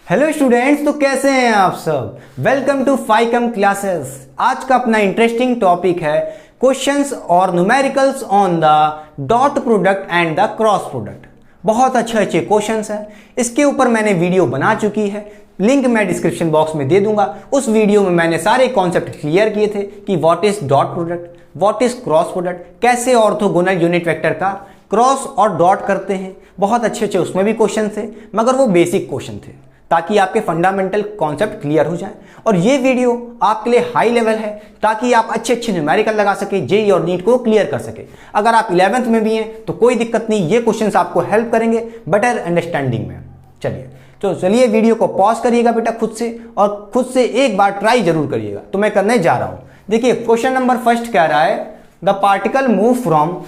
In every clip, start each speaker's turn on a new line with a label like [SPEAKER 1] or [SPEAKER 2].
[SPEAKER 1] Hello students, तो कैसे हैं आप सब। वेलकम टू फाइकम क्लासेस। आज का अपना इंटरेस्टिंग टॉपिक है क्वेश्चंस और numericals on the dot product and the cross product. बहुत अच्छे अच्छे क्वेश्चंस हैं। इसके ऊपर मैंने वीडियो बना चुकी है, लिंक मैं डिस्क्रिप्शन बॉक्स में दे दूंगा। उस वीडियो में मैंने सारे कॉन्सेप्ट क्लियर किए थे कि what is dot product, what is cross product, कैसे ऑर्थोगोनल यूनिट वेक्टर का क्रॉस और डॉट करते हैं। बहुत अच्छे अच्छे उसमें भी क्वेश्चन थे, मगर वो बेसिक क्वेश्चन थे ताकि आपके फंडामेंटल कॉन्सेप्ट क्लियर हो जाए। और ये वीडियो आपके लिए हाई लेवल है ताकि आप अच्छे अच्छे न्यूमेरिकल लगा सके, जेईई और नीट को क्लियर कर सके। अगर आप 11th में भी हैं तो कोई दिक्कत नहीं, ये क्वेश्चंस आपको हेल्प करेंगे बेटर अंडरस्टैंडिंग में। चलिए वीडियो को पॉज करिएगा बेटा खुद से, और खुद से एक बार ट्राई जरूर करिएगा। तो मैं करने जा रहा हूं। देखिए क्वेश्चन नंबर फर्स्ट कह रहा है the particle move from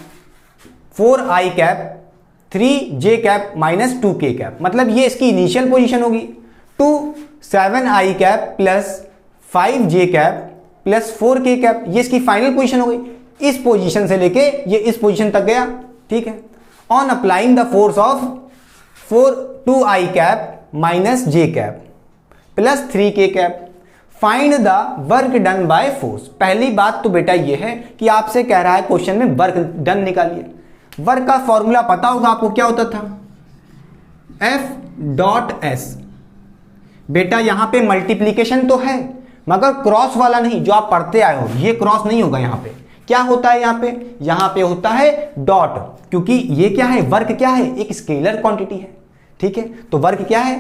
[SPEAKER 1] 4i cap 3j cap minus 2k cap. मतलब ये इसकी इनिशियल पोजीशन होगी to 7i cap plus 5j cap plus 4k cap, ये इसकी फाइनल पोजीशन हो गई। इस पोजीशन से लेके ये इस पोजीशन तक गया, ठीक है। On applying the force of 2i cap minus j cap plus 3k cap, find the work done by force. पहली बात तो बेटा ये है कि आपसे कह रहा है क्वेश्चन में वर्क डन निकालिए। वर्क का फॉर्मूला पता होगा आपको, क्या होता था, F डॉट S। बेटा यहां पे मल्टीप्लीकेशन तो है मगर क्रॉस वाला नहीं, जो आप पढ़ते आए हो ये क्रॉस नहीं होगा। यहां पे क्या होता है, यहां पे होता है डॉट, क्योंकि ये क्या है, वर्क क्या है, एक स्केलर क्वांटिटी है, ठीक है। तो वर्क क्या है,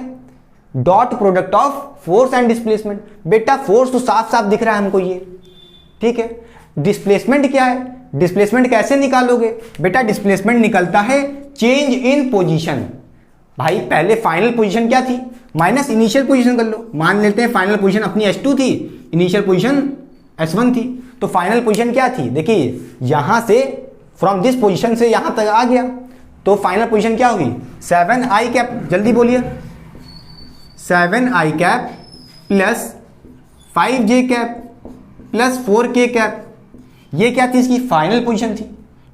[SPEAKER 1] dot product of force and displacement. बेटा फोर्स तो साफ साफ दिख रहा है हमको ये, ठीक है। डिस्प्लेसमेंट क्या है, डिस्प्लेसमेंट कैसे निकालोगे बेटा, डिस्प्लेसमेंट निकलता है चेंज इन पोजीशन। भाई पहले फाइनल पोजीशन क्या थी माइनस इनिशियल पोजीशन कर लो। मान लेते हैं फाइनल पोजीशन अपनी S2 थी, इनिशियल पोजीशन S1 थी। तो फाइनल पोजीशन क्या थी, देखिए यहां से फ्रॉम दिस पोजीशन से यहां तक आ गया, तो फाइनल पोजीशन क्या होगी 7i कैप। जल्दी बोलिए, 7i cap plus 5j cap plus 4k cap. ये क्या थी, इसकी फाइनल पोजीशन थी,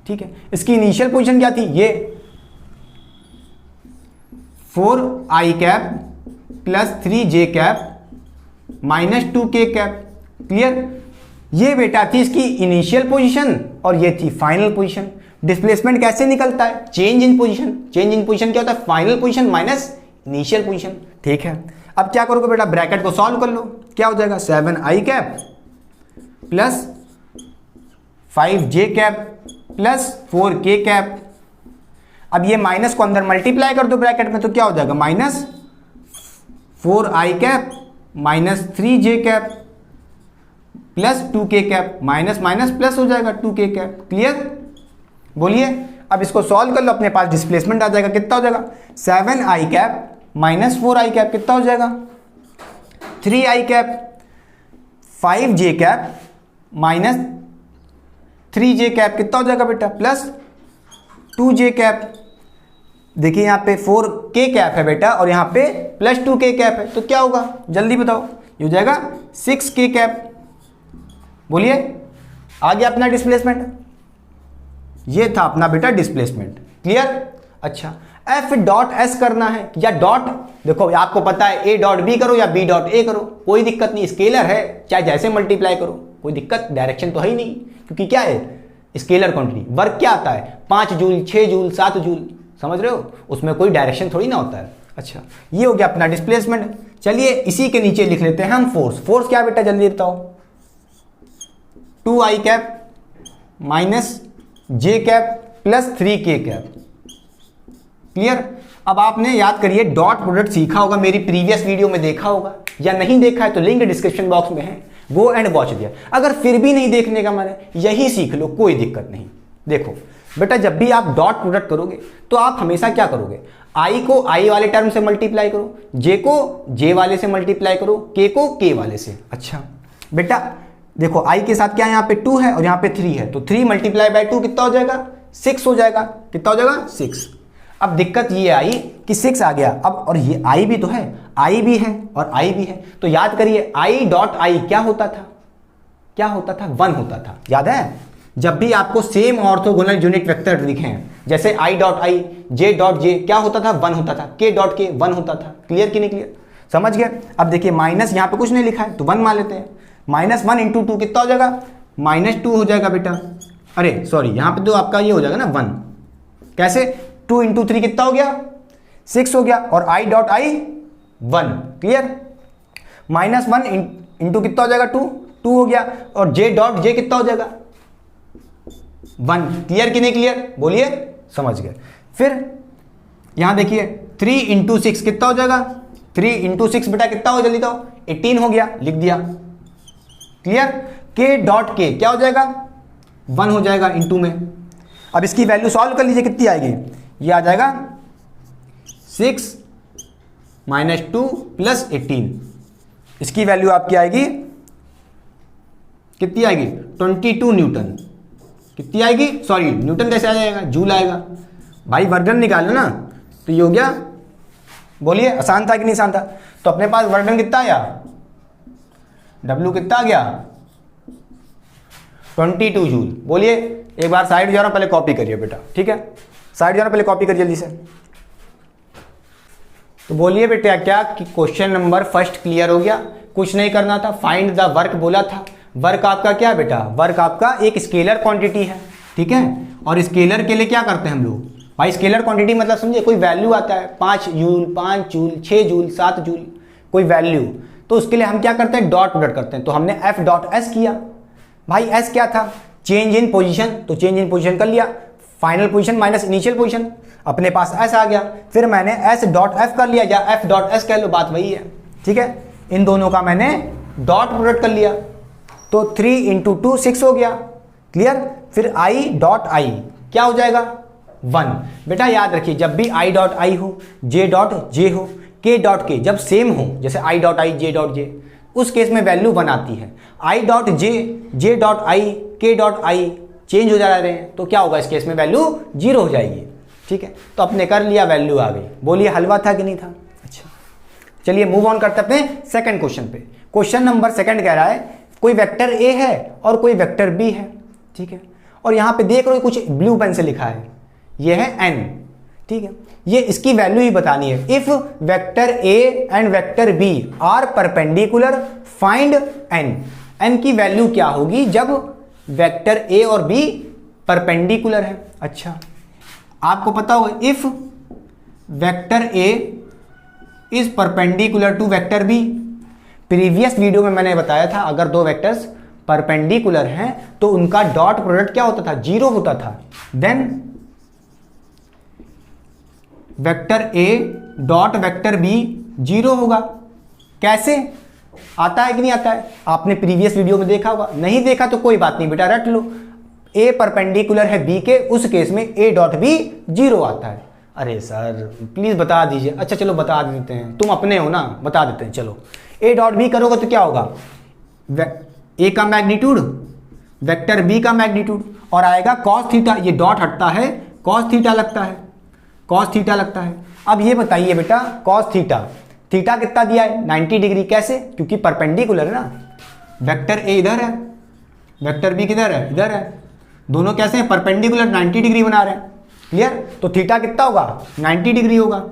[SPEAKER 1] ठीक है। इसकी इनिशियल पोजीशन क्या थी, ये 4i cap plus 3j cap minus 2k cap. Clear, ये बेटा थी इसकी इनिशियल पोजीशन और ये थी फाइनल पोजीशन। डिस्प्लेसमेंट कैसे निकलता है, change in position. Change in position क्या होता है, final position minus initial position, ठीक है। अब क्या करोगे बेटा, ब्रैकेट को सॉल्व कर लो। क्या हो जाएगा, 7i cap plus 5j cap plus 4k cap. अब ये माइनस को अंदर मल्टीप्लाई कर दो ब्रैकेट में, तो क्या हो जाएगा, minus 4i cap minus 3j cap plus 2k cap. Minus minus plus हो जाएगा 2k कैप। क्लियर, बोलिए। अब इसको सॉल्व कर लो, अपने पास डिस्प्लेसमेंट आ जाएगा। कितना हो जाएगा, 7i cap minus 4i cap कितना हो जाएगा, 3i cap, 5j cap minus 3j cap कितना हो जाएगा बेटा, प्लस 2j कैप। देखिए यहाँ पे 4k कैप है बेटा और यहाँ पे प्लस 2k कैप है, तो क्या होगा जल्दी बताओ, ये हो जाएगा 6k कैप। बोलिए, आ गया अपना डिस्प्लेसमेंट। ये था अपना बेटा डिस्प्लेसमेंट। क्लियर, अच्छा F डॉट S करना है या डॉट, देखो आपको पता है A डॉट B करो या B डॉट A करो, कोई दिक्कत नहीं। स्केलर है, चाहे जैसे मल्टीप्लाई करो, कोई दिक्कत, डायरेक्शन तो है ही नहीं, क्योंकि क्या है स्केलर क्वांटिटी। वर्क क्या आता है, 5 जूल 6 जूल 7 जूल, समझ रहे हो, उसमें कोई डायरेक्शन थोड़ी ना होता है। अच्छा, ये हो गया अपना डिस्प्लेसमेंट। चलिए इसी के नीचे लिख लेते हैं हम फोर्स। फोर्स क्या बेटा, जल्दी बताओ, 2i cap minus j cap plus 3k cap. Clear, अब आपने याद करिए डॉट प्रोडक्ट सीखा होगा, मेरी प्रीवियस वीडियो में देखा होगा, या नहीं देखा है तो लिंक डिस्क्रिप्शन बॉक्स में है, गो एंड वॉच दिया। अगर फिर भी नहीं देखने का मन है, यही सीख लो, कोई दिक्कत नहीं। देखो बेटा, जब भी आप डॉट प्रोडक्ट करोगे तो आप हमेशा क्या करोगे, i को i वाले टर्म से मल्टीप्लाई करो, j को j वाले से मल्टीप्लाई करो, k को k वाले से। अच्छा बेटा देखो, i के साथ क्या यहाँ पे 2 है और यहाँ पे 3 है, तो 3 मल्टीप्लाई बाय 2 कितना हो जाएगा, 6 हो जाएगा। कितना हो जाएगा, 6। अब दिक्कत ये आई कि 6 आ गया, अब और ये i भी तो है, i भी है और i भी है, तो याद करिए i डॉट i क्या होता था, 1 होता था। याद है, जब भी आपको सेम ऑर्थोगोनल यूनिट वेक्टर दिखे हैं, जैसे i dot i, j dot j क्या होता था, 1 होता था, k डॉट k 1 होता था। क्लियर कि नहीं क्लियर, समझ गए। अब देखिए माइनस यहाँ पे कुछ नहीं लिखा है तो 1 मान लेते हैं। -1 इंटू 2 कितना हो जाएगा, -2 हो जाएगा बेटा। अरे सॉरी, यहाँ पे तो आपका ये हो जाएगा ना 1। कैसे, 2 इंटू 3 कितना हो गया, 6 हो गया, और i dot i 1। Clear, -1 into कितना हो जाएगा 2 हो गया, और j डॉट j कितना हो जाएगा 1। क्लियर कि नहीं क्लियर, बोलिए, समझ गए। फिर यहां देखिए 3 इंटू 6 कितना हो जाएगा, 3 इंटू 6 बेटा कितना हो, जल्दी तो 18 हो गया, लिख दिया। क्लियर, k डॉट k क्या हो जाएगा 1 हो जाएगा इंटू में। अब इसकी वैल्यू सॉल्व कर लीजिए, कितनी आएगी, ये आ जाएगा 6 - 2 + 18। इसकी वैल्यू आपकी आएगी, कितनी आएगी 22 न्यूटन। कितनी आएगी, सॉरी न्यूटन कैसे आ जाएगा, जूल आएगा भाई, वर्गन निकालो ना। तो ये हो गया, बोलिए आसान था कि नहीं आसान था। तो अपने पास वर्गन कितना आया, W कितना आ गया 22 जूल। बोलिए, एक बार साइड जा रहा हूं, पहले कॉपी करिए बेटा, ठीक है, साइड जा रहा हूं, पहले कॉपी करिए जल्दी से। तो बोलिए बेटा क्या कि क्वेश्चन नंबर फर्स्ट क्लियर हो गया, कुछ नहीं करना था, फाइंड द वर्क बोला था। वर्क आपका क्या है बेटा, वर्क आपका एक स्केलर क्वांटिटी है, ठीक है। और स्केलर के लिए क्या करते हैं हम लोग भाई, स्केलर क्वांटिटी मतलब समझिए कोई वैल्यू आता है 5 जूल, 5 जूल, 6 जूल, 7 जूल, कोई वैल्यू, तो उसके लिए हम क्या करते हैं, डॉट प्रोडक्ट करते हैं। तो हमने F डॉट S किया भाई, S क्या था, चेंज इन पोजीशन, तो चेंज इन पोजीशन कर लिया, final position minus initial position, अपने पास S आ गया। फिर मैंने S डॉट F कर लिया, या F डॉट S कह लो, बात वही है, ठीक है। इन दोनों का मैंने डॉट प्रोडक्ट कर लिया, तो 3 इंटू 2 6 हो गया। क्लियर, फिर I डॉट I क्या हो जाएगा 1। बेटा याद रखिए, जब भी I डॉट I हो, J डॉट J हो, K डॉट K जब सेम हो, जैसे I dot I, J dot J, उस केस में वैल्यू 1 आती है। I dot J, J dot I, K dot I change हो जा रहे हैं, तो क्या होगा, इस केस में वैल्यू 0 हो जाएगी, ठीक है। तो अपने कर लिया, वैल्यू आ गई। बोलिए हलवा था कि नहीं था। अच्छा, चलिए मूव ऑन करते अपने सेकंड क्वेश्चन पे। क्वेश्चन नंबर सेकंड कह रहा है कोई वेक्टर A है और कोई वेक्टर B है, ठीक है। और यहां पे देख रहे हो कुछ ब्लू पेन से लिखा है, ये है n, ठीक है। ये इसकी वैल्यू ही बतानी है। If vector A and vector B are perpendicular, find n। n की वैल्यू क्या होगी जब वेक्टर A और B परपेंडिकुलर है। अच्छा, आपको पता होगा if vector A is perpendicular to vector B। Previous video में मैंने बताया था, अगर दो वेक्टर्स परपेंडिकुलर हैं तो उनका डॉट प्रोडक्ट क्या होता था, 0 होता था। Then vector A dot vector B 0 होगा। कैसे आता है कि नहीं आता है, आपने प्रीवियस वीडियो में देखा होगा, नहीं देखा तो कोई बात नहीं बेटा, रट लो। A परपेंडिकुलर है B के, उस केस में A डॉट B 0 आता है। अरे सर प्लीज बता दीजिए। अच्छा चलो बता देते हैं, तुम अपने हो ना, बता देते हैं। चलो A डॉट B करोगे तो क्या होगा, A का मैग्नीट्यूड वेक्टर B का मैग्नीट्यूड, और आएगा कॉस थीटा, ये डॉट हटता है, कॉस थीटा लगता है, कॉस थीटा लगता है। अब ये बताइए बेटा कॉस थीटा, थीटा कितना दिया है 90 डिग्री। कैसे, क्योंकि परपेंडिकुलर है ना, वेक्टर A इधर है, वेक्टर B किधर है, इधर है, दोनों कैसे हैं, परपेंडिकुलर 90 डिग्री बना रहे हैं। क्लियर, तो थीटा कितना होगा 90 डिग्री होगा,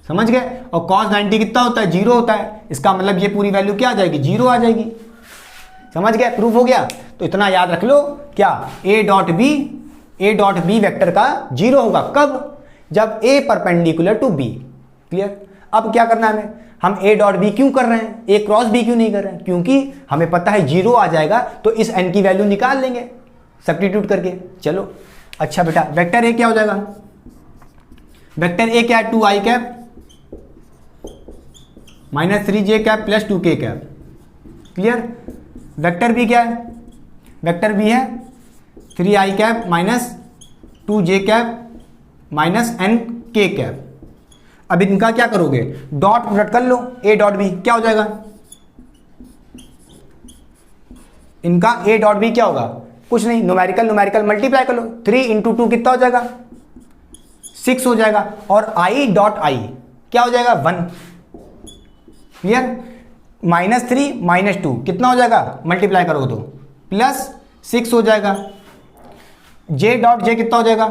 [SPEAKER 1] समझ गए। और कॉस 90 कितना होता है, 0 होता है। इसका मतलब ये पूरी वैल्यू क्या आ जाएगी, 0 आ जाएगी। समझ गए, प्रूफ हो गया। तो इतना याद रख लो, क्या A डॉट बी वेक्टर का 0 होगा। कब, जब A perpendicular to B। Clear, अब क्या करना है हम A डॉट B क्यों कर रहे हैं, A क्रॉस B क्यों नहीं कर रहे हैं, क्योंकि हमें पता है 0 आ जाएगा, तो इस n की वैल्यू निकाल लेंगे सब्स्टिट्यूट करके। चलो अच्छा बेटा, वेक्टर A क्या हो जाएगा, वेक्टर A क्या है 2i cap minus 3j cap plus 2k cap. Clear, vector B क्या है, वेक्टर B है 3i cap minus 2j cap minus nk cap. अब इनका क्या करोगे, डॉट प्रोडक्ट कर लो, A डॉट B क्या हो जाएगा, इनका A डॉट B क्या होगा, कुछ नहीं, न्यूमेरिकल मल्टीप्लाई कर लो, 3 इंटू 2 कितना हो जाएगा 6 हो जाएगा, और I डॉट I क्या हो जाएगा 1। क्लियर, -3 -2 कितना हो जाएगा, मल्टीप्लाई करोगे तो प्लस 6 हो जाएगा। J डॉट J कितना हो जाएगा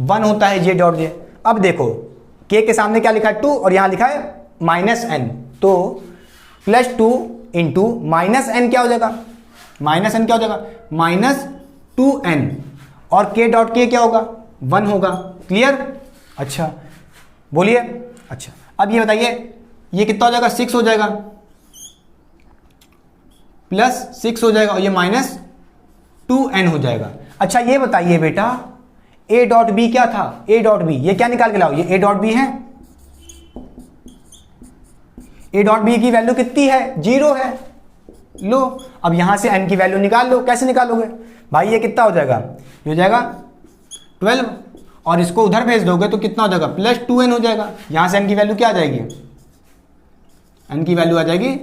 [SPEAKER 1] 1 होता है J डॉट J। अब देखो K के सामने क्या लिखा है 2 और यहां लिखा है माइनस एन, तो प्लस 2 इंटू माइनस एन क्या हो जाएगा, माइनस एन क्या हो जाएगा, -2n, और k डॉट के क्या होगा, 1 होगा। क्लियर? अच्छा बोलिए। अच्छा अब ये बताइए ये कितना हो जाएगा, 6 हो जाएगा, +6 हो जाएगा, और ये -2n हो जाएगा। अच्छा ये बताइए बेटा a डॉट बी क्या था, a डॉट बी, ये क्या निकाल के लाओ, ये a डॉट बी है, a डॉट बी की वैल्यू कितनी है, 0 है। लो अब यहां से n की वैल्यू निकाल लो। कैसे निकालोगे भाई, ये कितना हो जाएगा, ये हो जाएगा 12, और इसको उधर भेज दोगे तो कितना हो जाएगा, +2n हो जाएगा। यहां से n की वैल्यू क्या आ जाएगी, n की वैल्यू आ जाएगी,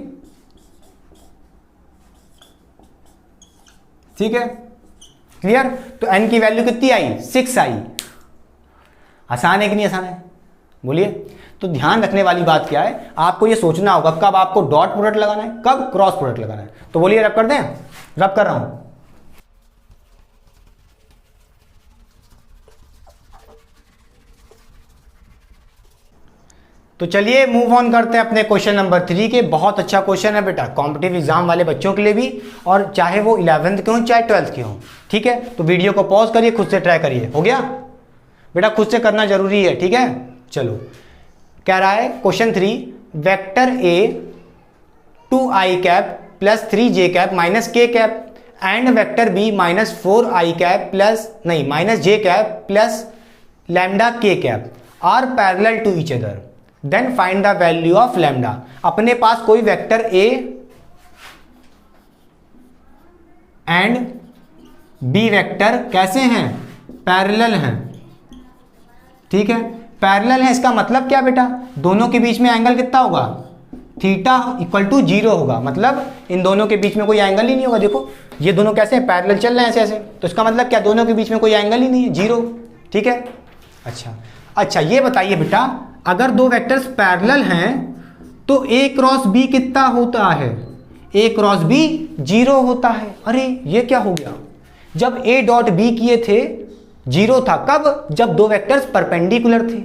[SPEAKER 1] ठीक है, क्लियर? तो n की वैल्यू कितनी आई, 6 आई। आसान है कि नहीं आसान है, बोलिए। तो ध्यान रखने वाली बात क्या है, आपको ये सोचना होगा कब आपको डॉट प्रोडक्ट लगाना है, कब क्रॉस प्रोडक्ट लगाना है। तो बोलिए रब कर दें, रब कर रहा हूं। तो चलिए मूव ऑन करते हैं अपने क्वेश्चन नंबर 3 के। बहुत अच्छा क्वेश्चन है बेटा, कॉम्पिटिटिव एग्जाम वाले बच्चों के लिए भी, और चाहे वो 11th के हों चाहे 12th के हों। ठीक है, तो वीडियो को पॉज करिए, खुद से ट्राई करिए। हो गया बेटा, खुद से करना जरूरी है, ठीक है। चलो कह रहा है question 3, vector A 2i cap plus 3j cap minus k cap and vector B -4i cap plus नहीं -j cap plus lambda k cap are parallel to each other, then find the value of lambda. अपने पास कोई vector A and B vector कैसे हैं, parallel हैं। ठीक है, parallel है, इसका मतलब क्या बेटा, दोनों के बीच में एंगल कितना होगा, थीटा = 0 होगा। मतलब इन दोनों के बीच में कोई एंगल ही नहीं होगा। देखो ये दोनों कैसे हैं, पैरेलल चल रहे हैं ऐसे ऐसे, तो इसका मतलब क्या, दोनों के बीच में कोई एंगल ही नहीं है, 0। ठीक है, अच्छा ये बताइए बेटा, अगर दो वेक्टर्स पैरेलल हैं तो a क्रॉस b कितना होता है, a क्रॉस b 0 होता है। अरे ये क्या हो गया, जब a डॉट b किए थे 0 था, कब, जब दो वेक्टर्स परपेंडिकुलर थे।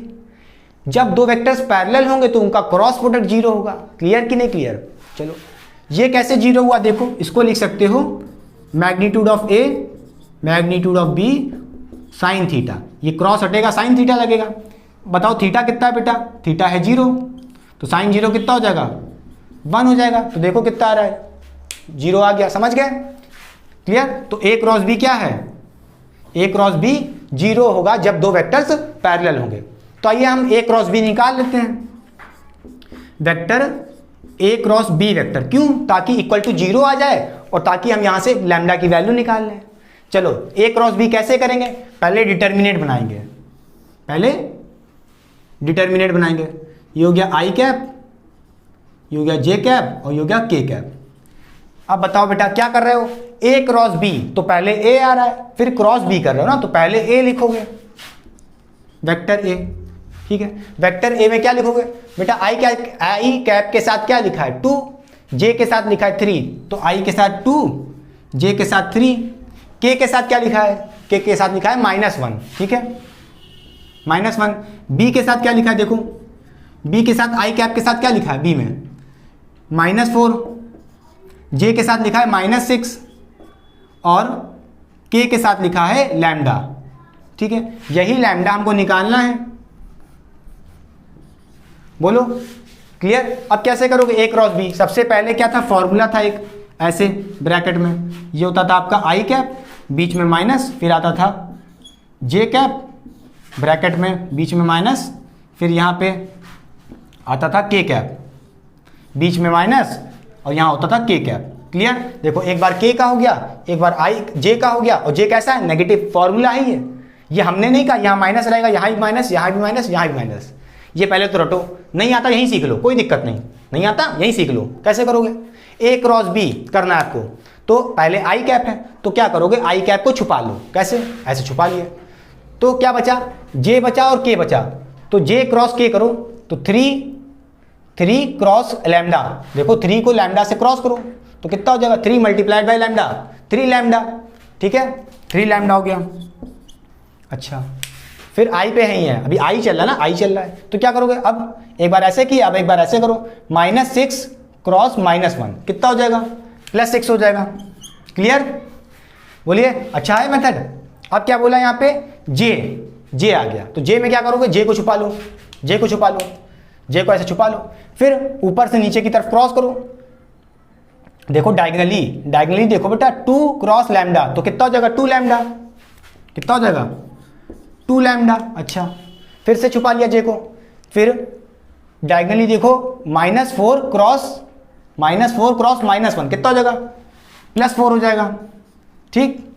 [SPEAKER 1] जब दो वेक्टर्स पैरेलल होंगे तो उनका क्रॉस प्रोडक्ट 0 होगा। क्लियर कि नहीं क्लियर? चलो ये कैसे 0 हुआ, देखो इसको लिख सकते हो magnitude of a magnitude of b sine theta, ये क्रॉस हटेगा साइन थीटा लगेगा। बताओ थीटा कितना है बेटा, थीटा है 0, तो साइन 0 कितना हो जाएगा, 1 हो जाएगा। तो देखो कितना आ रहा है, 0 आ गया। समझ गए? क्लियर? तो a क्रॉस b क्या है, a क्रॉस b 0 होगा जब दो वेक्टर्स पैरेलल होंगे। तो आइए हम a क्रॉस b निकाल लेते हैं। Vector a cross b vector, क्यों, ताकि =0 आ जाए और ताकि हम यहां से लैम्डा की वैल्यू निकाल लें। चलो a क्रॉस b कैसे करेंगे, पहले डिटर्मिनेंट बनाएंगे, पहले डिटर्मिनेंट बनाएंगे। ये हो गया i कैप, ये हो गया j कैप और ये हो गया k कैप। अब बताओ बेटा क्या कर रहे हो, a क्रॉस b, तो पहले a आ रहा है, फिर क्रॉस b कर रहे हो ना, तो पहले a लिखोगे, वेक्टर a। ठीक है, वेक्टर a में क्या लिखोगे बेटा, i कैप के साथ क्या लिखा है 2, j के साथ लिखा है 3, तो i के साथ 2, j के साथ 3, k के साथ क्या लिखा है, k के साथ लिखा है -1। ठीक है, -1। b के साथ क्या लिखा है, देखो b के साथ i कैप के साथ क्या लिखा है, b में -4, j के साथ लिखा है -6 और k के साथ लिखा है लैम्डा। ठीक है, यही लैम्डा हमको निकालना है। बोलो क्लियर? अब कैसे करोगे a क्रॉस b, सबसे पहले क्या था, फॉर्मूला था एक ऐसे ब्रैकेट में, ये होता था आपका i कैप, बीच में माइनस, फिर आता था j कैप, ब्रैकेट में बीच में माइनस, फिर यहाँ पे आता था k कैप, बीच में माइनस, और यहाँ होता था k कैप। क्लियर? देखो एक बार k का हो गया, एक बार j का हो गया, और j कैसा है, नेगेटिव फॉर्मूला है ये हमने नहीं कहा, यहाँ माइनस रहेगा, यहाँ भी माइनस, यहाँ भी माइनस, यहाँ भी माइनस। ये पहले तो रटो, नहीं आता यहीं सीख लो, कोई दिक्कत नहीं, नहीं आता यहीं सीख लो। कैसे करोगे, a क्रॉस b करना है आपको, तो पहले i कैप है, तो क्या करोगे, i कैप को छुपा लो। कैसे, ऐसे छुपा लिए, तो क्या बचा, j बचा और k बचा, तो j क्रॉस k करो, तो 3 क्रॉस लैम्डा, देखो 3 को लैम्डा से क्रॉस करो तो कितना हो जाएगा, 3 मल्टीप्लाइड बाई लैम्डा, 3 लैम्डा। ठीक है, 3 लैम्डा हो गया। अच्छा फिर आई पे है ही है, अभी आई चल रहा है ना, आई चल रहा है, तो क्या करोगे, अब एक बार ऐसे किया, अब एक बार ऐसे करो, -6 क्रॉस -1 कितना हो जाएगा, +6 हो जाएगा। क्लियर, बोलिए, अच्छा है मेथड। अब क्या बोला यहाँ पे, जे आ गया, तो जे में क्या करोगे, जे को छुपा लो, जे को छुपा लो, जे को ऐसे छुपा लो, फिर ऊपर से नीचे की तरफ क्रॉस करो, देखो डायगनली देखो बेटा, 2 क्रॉस लैम्डा, तो कितना हो जाएगा, 2 लैम्डा, कितना हो जाएगा, 2 लैम्डा। अच्छा, फिर से छुपा लिया जे को, फिर डायगनली देखो, -4 क्रॉस -1 कितना हो जाएगा, +4 हो जाएगा। ठीक,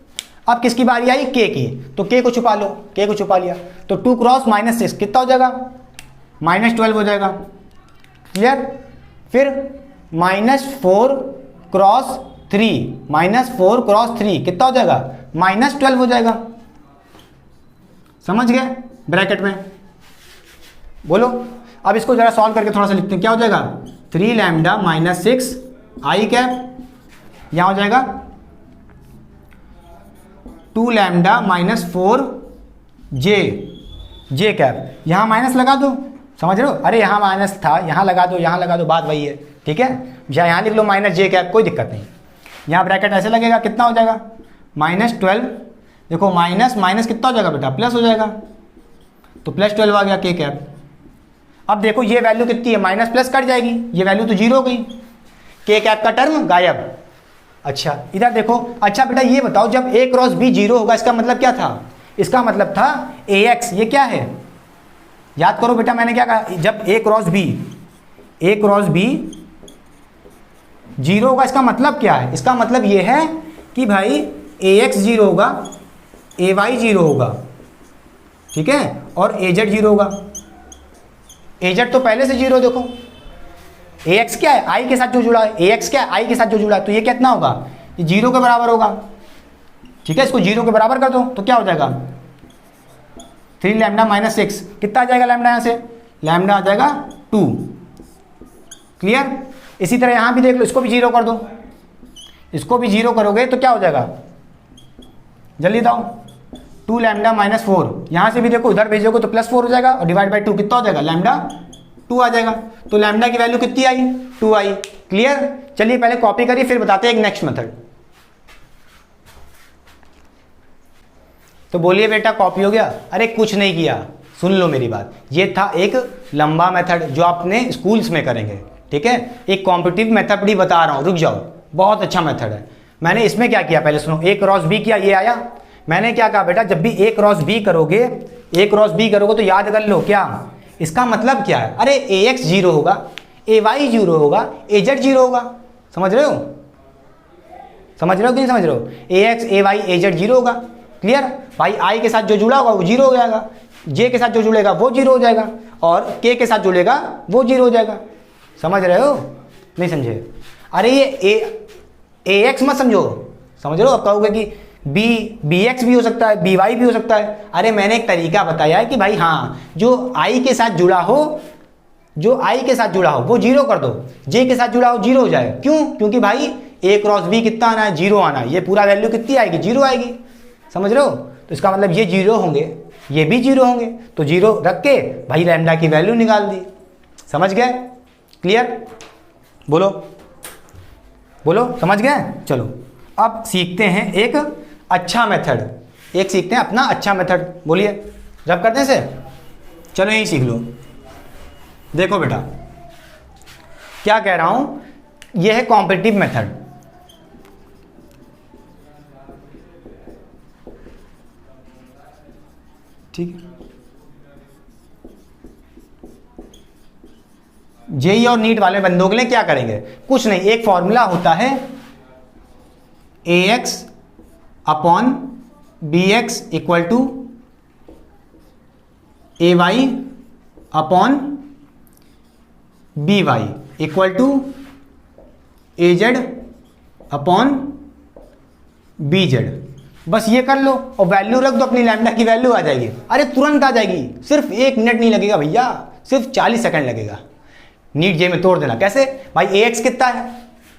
[SPEAKER 1] अब किसकी बारी आई, के की, तो के को छुपा लो, के को छुपा लिया, तो 2 क्रॉस -6 कितना हो जाएगा, -12 हो जाएगा। क्लियर, फिर -4 क्रॉस 3 कितना हो जाएगा, -12 हो जाएगा। समझ गए, ब्रैकेट में बोलो। अब इसको जरा सॉल्व करके थोड़ा सा लिखते हैं, क्या हो जाएगा, 3 लैम्डा -6 आई कैप, यहां हो जाएगा 2 लैम्डा -4 जे कैप, यहां माइनस लगा दो, समझ रहे हो, अरे यहां माइनस था, यहां लगा दो, यहां लगा दो, बात वही है। ठीक है, यहां लिख लो -j कैप, कोई दिक्कत नहीं, यहां ब्रैकेट ऐसे लगेगा, कितना हो जाएगा, -12, देखो माइनस कितना हो जाएगा बेटा, प्लस हो जाएगा, तो +12 आ गया के कैप। अब देखो ये वैल्यू कितनी है, माइनस प्लस कट जाएगी, ये वैल्यू तो 0 हो गई, के कैप का टर्म गायब। अच्छा, इधर देखो, अच्छा बेटा ये बताओ, जब a क्रॉस b 0 होगा, इसका मतलब क्या था, इसका मतलब था ax, ये क्या है, याद करो बेटा, मैंने क्या कहा, जब a क्रॉस b 0 होगा, इसका मतलब क्या है, इसका मतलब ये है कि भाई ax 0 होगा, ay 0 होगा, ठीक है, और az 0 होगा। az तो पहले से 0, देखो ax क्या है, i के साथ जो जुड़ा है, ax क्या है, i के साथ जो जुड़ा है, तो ये कितना होगा, ये 0 के बराबर होगा। ठीक है, इसको 0 के बराबर कर दो, तो क्या हो जाएगा, 3 लैम्डा -6 कितना आ जाएगा, लैम्डा यहां से, लैम्डा आ जाएगा 2। क्लियर, इसी तरह यहां भी देख लो, इसको भी 0 कर दो, इसको भी 0 करोगे तो क्या हो जाएगा, जल्दी बताओ, 2 लैम्डा -4, यहां से भी देखो इधर भेजोगे तो +4 हो जाएगा, और डिवाइड बाई 2 कितना हो जाएगा, लैम्डा 2 आ जाएगा, तो लैम्डा की वैल्यू कितनी आई, 2 आई। क्लियर, चलिए पहले कॉपी करिए, फिर बताते हैं एक नेक्स्ट मेथड। तो बोलिए बेटा कॉपी हो गया, अरे कुछ नहीं किया, सुन लो मेरी बात, ये था एक लंबा मेथड जो आपने स्कूल्स में करेंगे। ठीक है, एक कॉम्पिटिटिव मेथड भी बता रहा हूं, रुक जाओ, बहुत अच्छा मेथड है। मैंने इसमें क्या किया, पहले सुनो, a क्रॉस b किया, ये आया, मैंने क्या कहा बेटा, जब भी a क्रॉस b करोगे तो याद कर लो क्या, इसका मतलब क्या है, अरे ax 0 होगा, ay 0 होगा, az 0 होगा, समझ रहे हो कि नहीं समझ रहे हो, ax ay az 0 होगा। क्लियर, भाई i के साथ जो जुड़ा होगा वो 0 हो जाएगा, j के साथ जो जुड़ेगा वो 0 हो जाएगा, और k के साथ जुड़ेगा वो 0 हो जाएगा। समझ रहे हो, नहीं समझे, अरे ये ax मत समझो, समझ रहे हो, अब कहोगे कि bx भी हो सकता है, by भी हो सकता है, अरे मैंने एक तरीका बताया है कि भाई हाँ, जो i के साथ जुड़ा हो वो 0 कर दो, j के साथ जुड़ा हो 0 हो जाए, क्यों, क्योंकि भाई a क्रॉस b कितना आना है, 0 आना है, ये पूरा वैल्यू कितनी आएगी, 0 आएगी। समझ रहे हो, तो इसका मतलब ये 0 होंगे, ये भी 0 होंगे, तो 0 रख के भाई लैम्डा की वैल्यू निकाल दी। समझ गए, क्लियर, बोलो समझ गए। चलो अब सीखते हैं एक अच्छा मेथड, सीखते हैं अपना अच्छा मेथड, बोलिए, रब करते हैं इसे, चलो यही सीख लो। देखो बेटा क्या कह रहा हूं, यह है कॉम्पिटिटिव मेथड। ठीक है, जेई और नीट वाले बंदों के लिए क्या करेंगे, कुछ नहीं, एक फॉर्मूला होता है ax upon bx equal to ay upon by equal to az upon bz। बस ये कर लो और वैल्यू रख दो, अपनी लैम्डा की वैल्यू आ जाएगी, अरे तुरंत आ जाएगी, सिर्फ 1 मिनट नहीं लगेगा भैया, सिर्फ 40 सेकंड लगेगा। नीट जे में तोड़ देना, कैसे भाई, ax कितना है,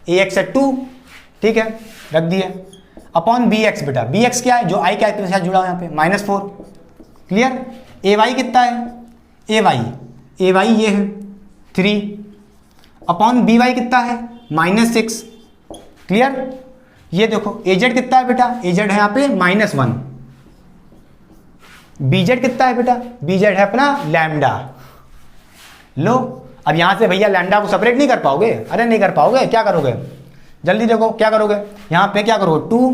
[SPEAKER 1] ax है 2, ठीक है, रख दिया, अपॉन bx, बेटा bx क्या है, जो i कैप के साथ जुड़ा हो यहाँ पे, -4। क्लियर, ए वाई कितना है, ए वाई ये है 3 अपॉन बी वाई कितना है -6। क्लियर। ये देखो ए जेड कितना है बेटा, ए जेड है यहाँ पे -1। बी जेड कितना है बेटा, बी जेड है अपना लैम्डा। लो अब यहां से भैया लैम्डा को सेपरेट नहीं कर पाओगे, अरे नहीं कर पाओगे, क्या करोगे जल्दी देखो क्या करोगे, यहां पे क्या करोगे 2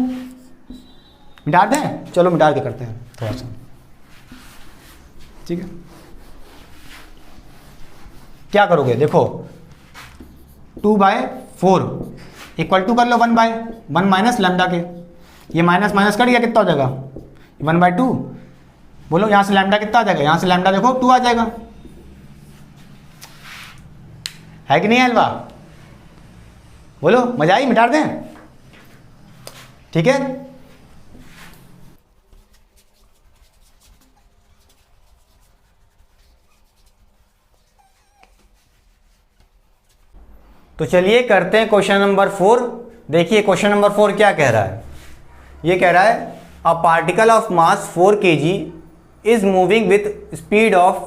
[SPEAKER 1] मिटा दें, चलो मिटा के करते हैं थोड़ा सा, ठीक है। क्या करोगे देखो 2/4 इक्वल टू कर लो 1/1 माइनस लैम्डा के, ये माइनस माइनस कर गया कितना हो जाएगा 1/2। बोलो यहां से लैम्डा कितना आ जाएगा, यहां से लैम्डा देखो 2 आ जाएगा, है कि नहीं हलवा। बोलो मजा आई, मिटा दें, ठीक है। तो चलिए करते हैं क्वेश्चन नंबर 4। देखिए क्वेश्चन नंबर 4 क्या कह रहा है, ये कह रहा है a particle of mass 4 kg is moving with speed of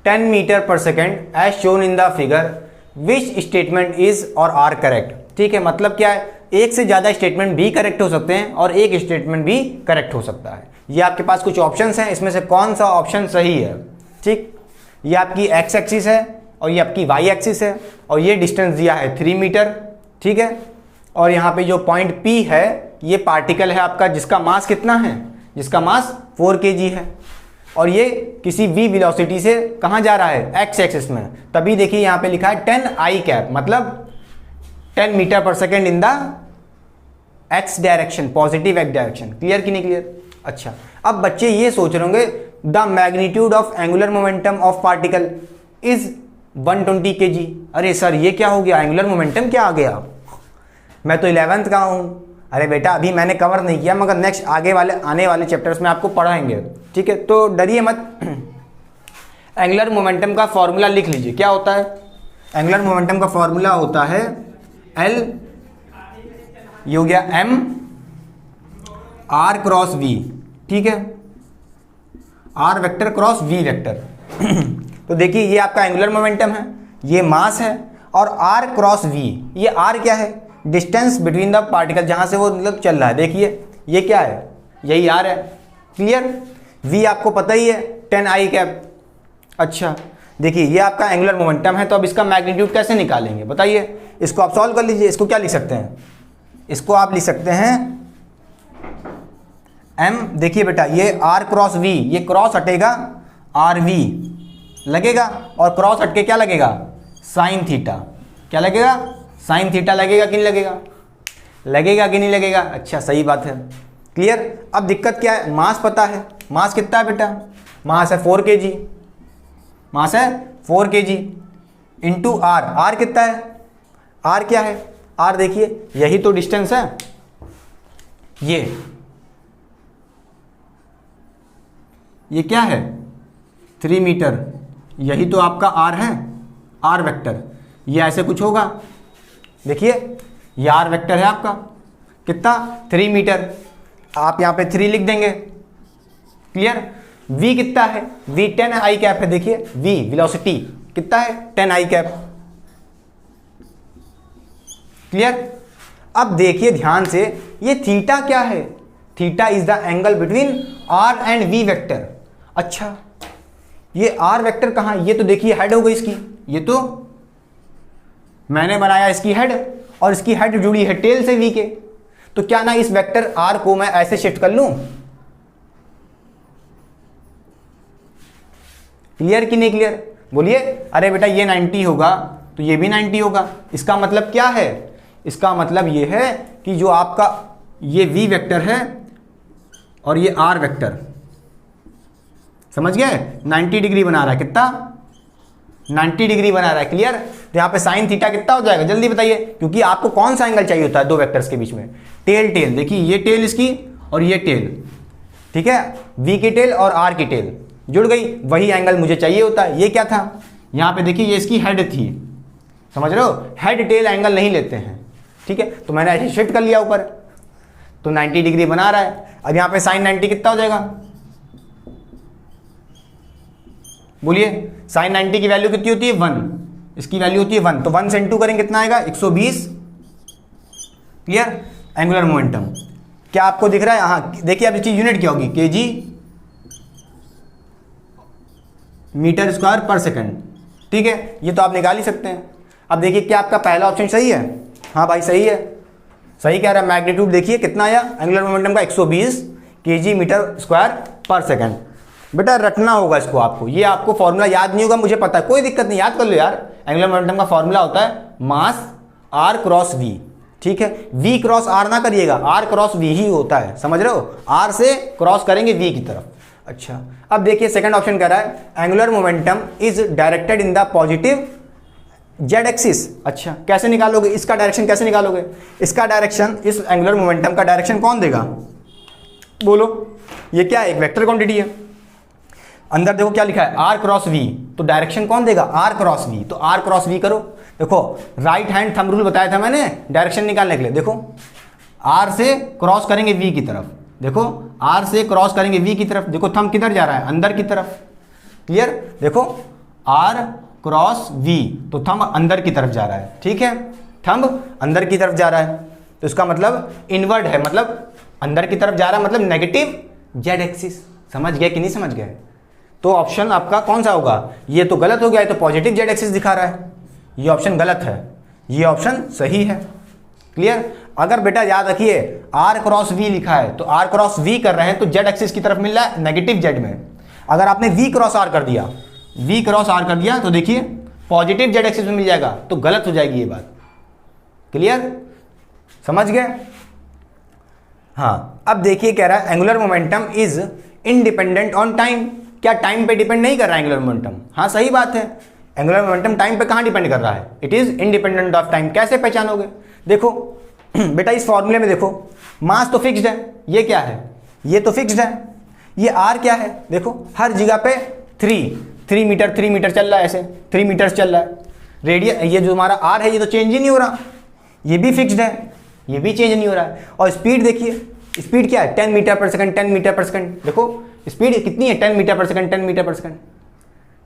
[SPEAKER 1] 10 metre पर second as shown in the figure, which statement is or are correct. ठीक है, मतलब क्या है, एक से ज़्यादा स्टेटमेंट भी करेक्ट हो सकते हैं और एक स्टेटमेंट भी करेक्ट हो सकता है। ये आपके पास कुछ ऑप्शंस हैं, इसमें से कौन सा ऑप्शन सही है। ठीक, ये आपकी एक्स एक्सिस है और ये आपकी वाई एक्सिस है और ये डिस्टेंस दिया है 3 मीटर। ठीक है, और यहाँ पे जो पॉइंट पी है ये पार्टिकल है आपका जिसका मास कितना है, जिसका मास 4 kg है और ये किसी v वेलोसिटी से कहाँ जा रहा है, एक्स एक्सिस में। तभी देखिए यहाँ पे लिखा है 10 आई कैप, मतलब 10 मीटर पर second in the x direction, positive x direction. Clear कि नहीं क्लियर। अच्छा, अब बच्चे ये सोच रहे होंगे the magnitude of angular momentum of particle is 120 kg। अरे सर ये क्या हो गया, एंगुलर मोमेंटम क्या आ गया, मैं तो 11th का हूँ। अरे बेटा अभी मैंने कवर नहीं किया, मगर नेक्स्ट आगे वाले आने वाले चैप्टर्स में आपको पढ़ाएंगे। ठीक है, तो डरिए मत। एंगुलर मोमेंटम का फॉर्मूला लिख लीजिए, क्या होता है, एंगुलर मोमेंटम का फॉर्मूला होता है एल, ये हो गया एम आर क्रॉस वी। ठीक है, R vector cross V vector. तो देखिए ये आपका एंगुलर मोमेंटम है, ये मास है, और आर क्रॉस वी, ये आर क्या है, डिस्टेंस बिटवीन द पार्टिकल, जहां से वो मतलब चल रहा है। देखिए ये क्या है, यही आर है। क्लियर। वी आपको पता ही है 10 आई कैप। अच्छा देखिए ये आपका एंगुलर मोमेंटम है, तो अब इसका मैग्नीट्यूड कैसे निकालेंगे बताइए। इसको आप सॉल्व कर लीजिए। इसको क्या लिख सकते हैं, इसको आप लिख सकते हैं एम, देखिए बेटा ये आर क्रॉस वी, ये क्रॉस हटेगा आर वी लगेगा, और क्रॉस हटके क्या लगेगा, साइन थीटा। क्या लगेगा, साइन थीटा लगेगा कि नहीं लगेगा, लगेगा कि नहीं लगेगा। अच्छा सही बात है। क्लियर। अब दिक्कत क्या है, मास पता है, मास कितना है बेटा, मास है 4 kg, मास है 4 kg इंटू आर, आर कितना है, आर क्या है, आर देखिए यही तो डिस्टेंस है, ये क्या है 3 मीटर, यही तो आपका आर है, आर वेक्टर। ये ऐसे कुछ होगा, देखिए ये आर वेक्टर है आपका कितना 3 मीटर, आप यहाँ पे 3 लिख देंगे। क्लियर। v कितना है, v 10 आई कैप है। देखिए v वेलोसिटी कितना है 10 आई कैप। क्लियर। अब देखिए ध्यान से, ये थीटा क्या है, theta is the angle between r and v vector. अच्छा ये r वेक्टर कहाँ, ये तो देखिए हेड हो गई इसकी, ये तो मैंने बनाया इसकी हेड, और इसकी हेड जुड़ी है टेल से v के। तो क्या ना इस वेक्टर r को मैं ऐसे शिफ्ट कर लूं। क्लियर कि नहीं क्लियर। बोलिए। अरे बेटा ये 90 होगा तो ये भी 90 होगा। इसका मतलब क्या है, इसका मतलब ये है कि जो आपका ये v वेक्टर है और ये r वेक्टर, समझ गए, 90 डिग्री बना रहा है। कितना, 90 डिग्री बना रहा है। क्लियर। तो यहाँ पे साइन थीटा कितना हो जाएगा जल्दी बताइए, क्योंकि आपको कौन सा एंगल चाहिए होता है दो वेक्टर्स के बीच में, टेल टेल। देखिए ये टेल इसकी और ये टेल, ठीक है, v की टेल और r की टेल जुड़ गई, वही एंगल मुझे चाहिए होता है। ये क्या था, यहाँ पे देखिए ये इसकी हेड थी, समझ रहे हो, हेड टेल एंगल नहीं लेते हैं। ठीक है, तो मैंने ऐसे शिफ्ट कर लिया ऊपर, तो 90 डिग्री बना रहा है। अब यहाँ पे साइन 90 कितना हो जाएगा, बोलिए साइन 90 की वैल्यू कितनी होती है 1, इसकी वैल्यू होती है 1, तो 1 से इंटू करेंगे कितना आएगा 120। क्लियर? एंगुलर मोमेंटम क्या आपको दिख रहा है? हाँ देखिए, अब इसकी यूनिट क्या होगी, केजी मीटर स्क्वायर पर सेकंड। ठीक है, ये तो आप निकाल ही सकते हैं। अब देखिए क्या आपका पहला ऑप्शन सही है? हाँ भाई सही है, सही कह रहा है। मैग्नीट्यूड देखिए कितना आया एंगुलर मोमेंटम का 120 केजी मीटर स्क्वायर पर सेकंड। बेटा रटना होगा इसको आपको, ये आपको फॉर्मूला याद नहीं होगा मुझे पता है, कोई दिक्कत नहीं, याद कर लो यार। एंगुलर मोमेंटम का फॉर्मूला होता है मास आर क्रॉस वी। ठीक है, वी क्रॉस आर ना करिएगा, आर क्रॉस वी ही होता है, समझ रहे हो? आर से क्रॉस करेंगे वी की तरफ। अच्छा अब देखिए सेकंड ऑप्शन कह रहा है angular momentum is directed in the positive Z axis. अच्छा कैसे निकालोगे इसका डायरेक्शन, कैसे निकालोगे इसका डायरेक्शन? इस एंगुलर मोमेंटम का डायरेक्शन कौन देगा? बोलो, ये क्या है? एक वेक्टर क्वांटिटी है। अंदर देखो क्या लिखा है आर क्रॉस वी, तो डायरेक्शन कौन देगा? R cross V. तो आर क्रॉस वी करो। देखो राइट हैंड थंब रूल बताया था मैंने डायरेक्शन निकालने के लिए। देखो आर से क्रॉस करेंगे वी की तरफ, देखो आर से क्रॉस करेंगे वी की तरफ, देखो थंब किधर जा रहा है? अंदर की तरफ। क्लियर? देखो आर क्रॉस वी, तो थंब अंदर की तरफ जा रहा है। ठीक है, थंब अंदर की तरफ जा रहा है, तो इसका मतलब इनवर्ड है, मतलब अंदर की तरफ जा रहा है, मतलब नेगेटिव जेड एक्सिस। समझ गए कि नहीं समझ गए? तो ऑप्शन आपका कौन सा होगा? ये तो गलत हो गया, ये तो पॉजिटिव जेड एक्सिस दिखा रहा है, ये ऑप्शन गलत है, ये ऑप्शन सही है। क्लियर? अगर बेटा याद रखिए आर क्रॉस वी लिखा है, तो आर क्रॉस वी कर रहे हैं तो जेड एक्सिस की तरफ मिल रहा है नेगेटिव जेड में। अगर आपने वी क्रॉस आर कर दिया, वी क्रॉस आर कर दिया, तो देखिए पॉजिटिव जेड एक्सिस में मिल जाएगा, तो गलत हो जाएगी ये बात। क्लियर? समझ गए? हाँ अब देखिए कह रहा है angular momentum is independent on time. क्या टाइम पे डिपेंड नहीं कर रहा है एंगुलर मोमेंटम? हाँ सही बात है, एंगुलर मोमेंटम टाइम पे कहाँ डिपेंड कर रहा है? It is independent of time. कैसे पहचानोगे? देखो बेटा इस फॉर्मूले में देखो मास तो फिक्स्ड है, ये क्या है? ये तो फिक्स्ड है। ये आर क्या है? देखो हर जगह पे 3 मीटर चल रहा है, ऐसे 3 मीटर चल रहा है। रेडियस ये जो हमारा आर है ये तो चेंज ही नहीं हो रहा, ये भी फिक्स्ड है, ये भी चेंज नहीं हो रहा है। और स्पीड देखिए, स्पीड क्या है? 10 मीटर पर सेकंड, 10 मीटर पर सेकंड। देखो स्पीड कितनी है? 10 मीटर पर सेकंड, 10 मीटर पर सेकंड।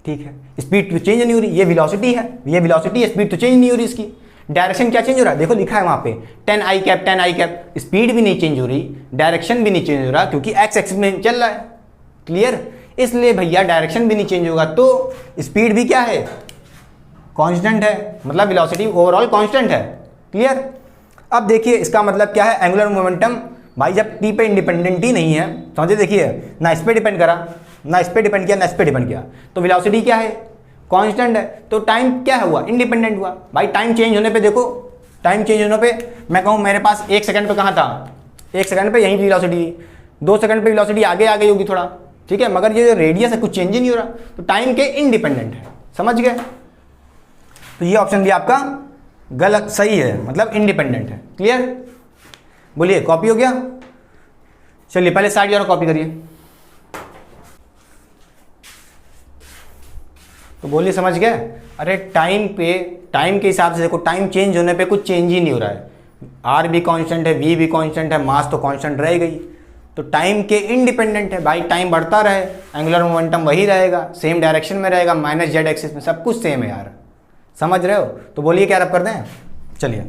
[SPEAKER 1] ठीक है, स्पीड तो चेंज नहीं हो रही, ये वेलोसिटी है, ये वेलोसिटी है, स्पीड तो चेंज नहीं हो रही। इसकी डायरेक्शन क्या चेंज हो रहा है? देखो लिखा है वहां पे 10 आई कैप, 10 आई कैप। स्पीड भी नहीं चेंज हो रही, डायरेक्शन भी नहीं चेंज हो रहा, क्योंकि एक्स एक्सिस में चल रहा है। क्लियर? इसलिए भैया डायरेक्शन भी नहीं चेंज होगा, तो स्पीड भी क्या है? कांस्टेंट है, मतलब वेलोसिटी ओवरऑल कांस्टेंट है। क्लियर? अब देखिए इसका मतलब क्या है? एंगुलर मोमेंटम भाई जब टी पे इंडिपेंडेंट ही नहीं है, समझे? देखिए ना इस पे डिपेंड करा, ना इस पे डिपेंड किया, ना इस पे डिपेंड किया, तो वेलोसिटी क्या है? कांस्टेंट है। तो टाइम क्या हुआ? इंडिपेंडेंट हुआ। भाई टाइम चेंज होने पे देखो, टाइम चेंज होने पे मैं कहूँ मेरे पास 1 सेकंड पे कहाँ था? 1 सेकंड पे यहीं की वेलोसिटी, 2 सेकंड पे वेलोसिटी आगे आ गई होगी थोड़ा, ठीक है, मगर ये जो रेडियस है कुछ चेंज ही नहीं हो रहा, तो टाइम के इंडिपेंडेंट है। समझ गए? तो ये ऑप्शन भी आपका गलत, सही है, मतलब इंडिपेंडेंट है। क्लियर? बोलिए कॉपी हो गया? चलिए पहले साइड और कॉपी करिए। तो बोलिए समझ गए? अरे टाइम के हिसाब से देखो, टाइम चेंज होने पे कुछ चेंज ही नहीं हो रहा है। आर भी कांस्टेंट है, वी भी कांस्टेंट है, मास तो कांस्टेंट रह गई, तो टाइम के इंडिपेंडेंट है। भाई टाइम बढ़ता रहे, एंगुलर मोमेंटम वही रहेगा, सेम डायरेक्शन में रहेगा, माइनस जेड एक्सिस में, सब कुछ सेम है यार। समझ रहे हो? तो बोलिए क्या रब कर दें? चलिए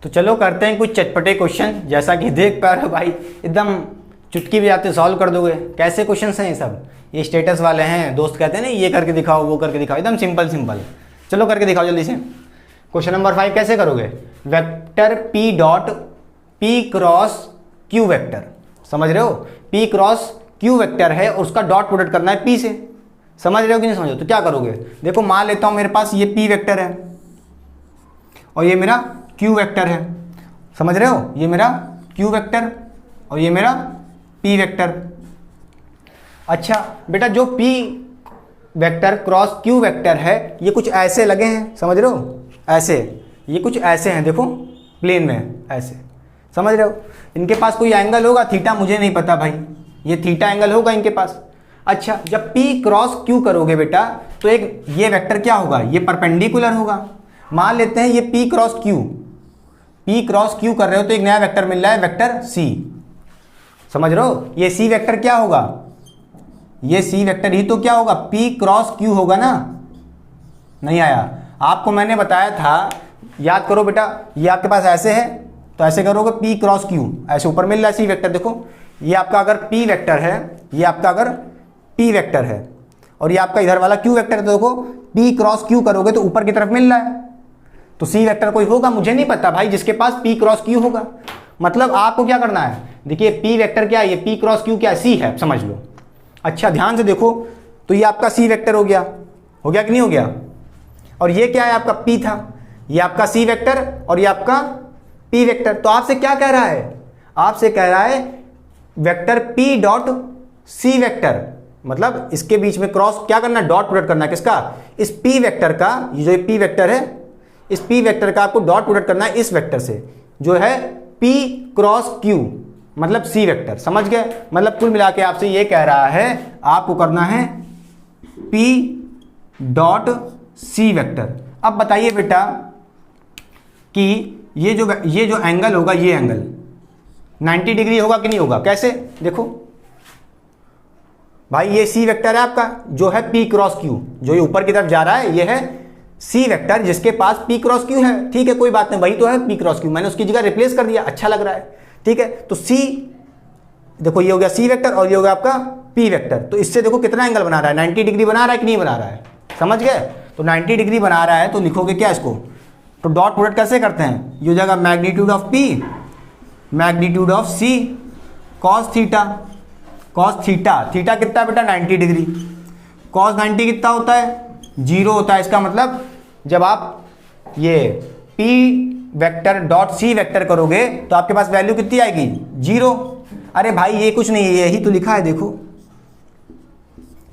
[SPEAKER 1] तो चलो करते हैं कुछ चटपटे क्वेश्चन। जैसा कि देख पा रहे हो भाई एकदम चुटकी बजाते सॉल्व कर दोगे। कैसे क्वेश्चन हैं ये सब? ये स्टेटस वाले हैं, दोस्त कहते हैं ना ये करके दिखाओ, वो करके दिखाओ, एकदम सिंपल सिंपल। चलो करके दिखाओ जल्दी से। क्वेश्चन नंबर 5 कैसे करोगे? Vector P dot P cross Q vector, समझ रहे हो? पी क्रॉस क्यू वेक्टर है और उसका डॉट प्रोडक्ट करना है पी से। समझ रहे हो कि नहीं समझ रहे हो? तो क्या करोगे? देखो मान लेता हूं मेरे पास ये पी वेक्टर है और ये मेरा क्यू वेक्टर है। समझ रहे हो? ये मेरा क्यू वेक्टर और ये मेरा पी वेक्टर। अच्छा बेटा जो P vector cross Q vector है ये कुछ ऐसे लगे हैं, समझ रहे हो? ऐसे, ये कुछ ऐसे हैं, देखो प्लेन में ऐसे, समझ रहे हो? इनके पास कोई एंगल होगा, थीटा मुझे नहीं पता भाई, ये थीटा एंगल होगा इनके पास। अच्छा जब P क्रॉस Q करोगे बेटा तो एक ये वेक्टर क्या होगा? ये परपेंडिकुलर होगा। मान लेते हैं ये P cross Q, P cross Q कर रहे हो तो एक नया वेक्टर मिल रहा है, वेक्टर C। समझ रहे हो? ये C वेक्टर क्या होगा? ये C वेक्टर ही तो क्या होगा? P क्रॉस Q होगा ना। नहीं आया? आपको मैंने बताया था, याद करो बेटा, ये आपके पास ऐसे है तो ऐसे करोगे P क्रॉस Q, ऐसे ऊपर मिल रहा है C वेक्टर। देखो ये आपका अगर P वेक्टर है, ये आपका अगर P वेक्टर है और ये आपका इधर वाला Q वेक्टर है, तो देखो P क्रॉस Q करोगे तो ऊपर की तरफ मिल रहा है, तो C वेक्टर कोई होगा, मुझे नहीं पता भाई, जिसके पास P क्रॉस Q होगा। मतलब आपको क्या करना है, देखिए P वेक्टर क्या है, ये P क्रॉस Q क्या है, C है, समझ लो। अच्छा ध्यान से देखो, तो ये आपका C वेक्टर हो गया कि नहीं हो गया? और ये क्या है, आपका P था, ये आपका C वेक्टर और ये आपका P वेक्टर। तो आपसे क्या कह रहा है? आपसे कह रहा है vector P dot C vector, मतलब इसके बीच में क्रॉस क्या करना है, डॉट प्रोडक्ट करना है। किसका? इस P वेक्टर का, ये जो P वेक्टर है, इस P वेक्टर का आपको डॉट प्रोडक्ट करना है इस वेक्टर से, जो है P क्रॉस Q, मतलब C वेक्टर। समझ गए? मतलब कुल मिला के आपसे ये कह रहा है आपको करना है P डॉट C वेक्टर। अब बताइए बेटा कि ये जो एंगल होगा, ये एंगल 90 डिग्री होगा कि नहीं होगा? कैसे? देखो भाई, ये C वेक्टर है आपका, जो है P क्रॉस Q, जो ये ऊपर की तरफ जा रहा है, ये है C वेक्टर जिसके पास P क्रॉस Q है। ठीक है, कोई बात नहीं, वही तो है P क्रॉस Q, मैंने उसकी जगह रिप्लेस कर दिया, अच्छा लग रहा है। ठीक है, तो C, देखो ये हो गया C वेक्टर और ये हो गया आपका P वेक्टर। तो इससे देखो कितना एंगल बना रहा है, 90 डिग्री बना रहा है कि नहीं बना रहा है? समझ गए? तो 90 डिग्री बना रहा है, तो लिखोगे क्या इसको? तो डॉट प्रोडक्ट कैसे करते हैं? ये हो जाएगा magnitude of P, magnitude of C, cos theta. Cos theta, theta कितना बेटा? 90 डिग्री। कॉस 90 कितना होता है? 0 होता है। इसका मतलब जब आप ये P vector dot C vector करोगे तो आपके पास वैल्यू कितनी आएगी? 0। अरे भाई ये कुछ नहीं है, यही तो लिखा है, देखो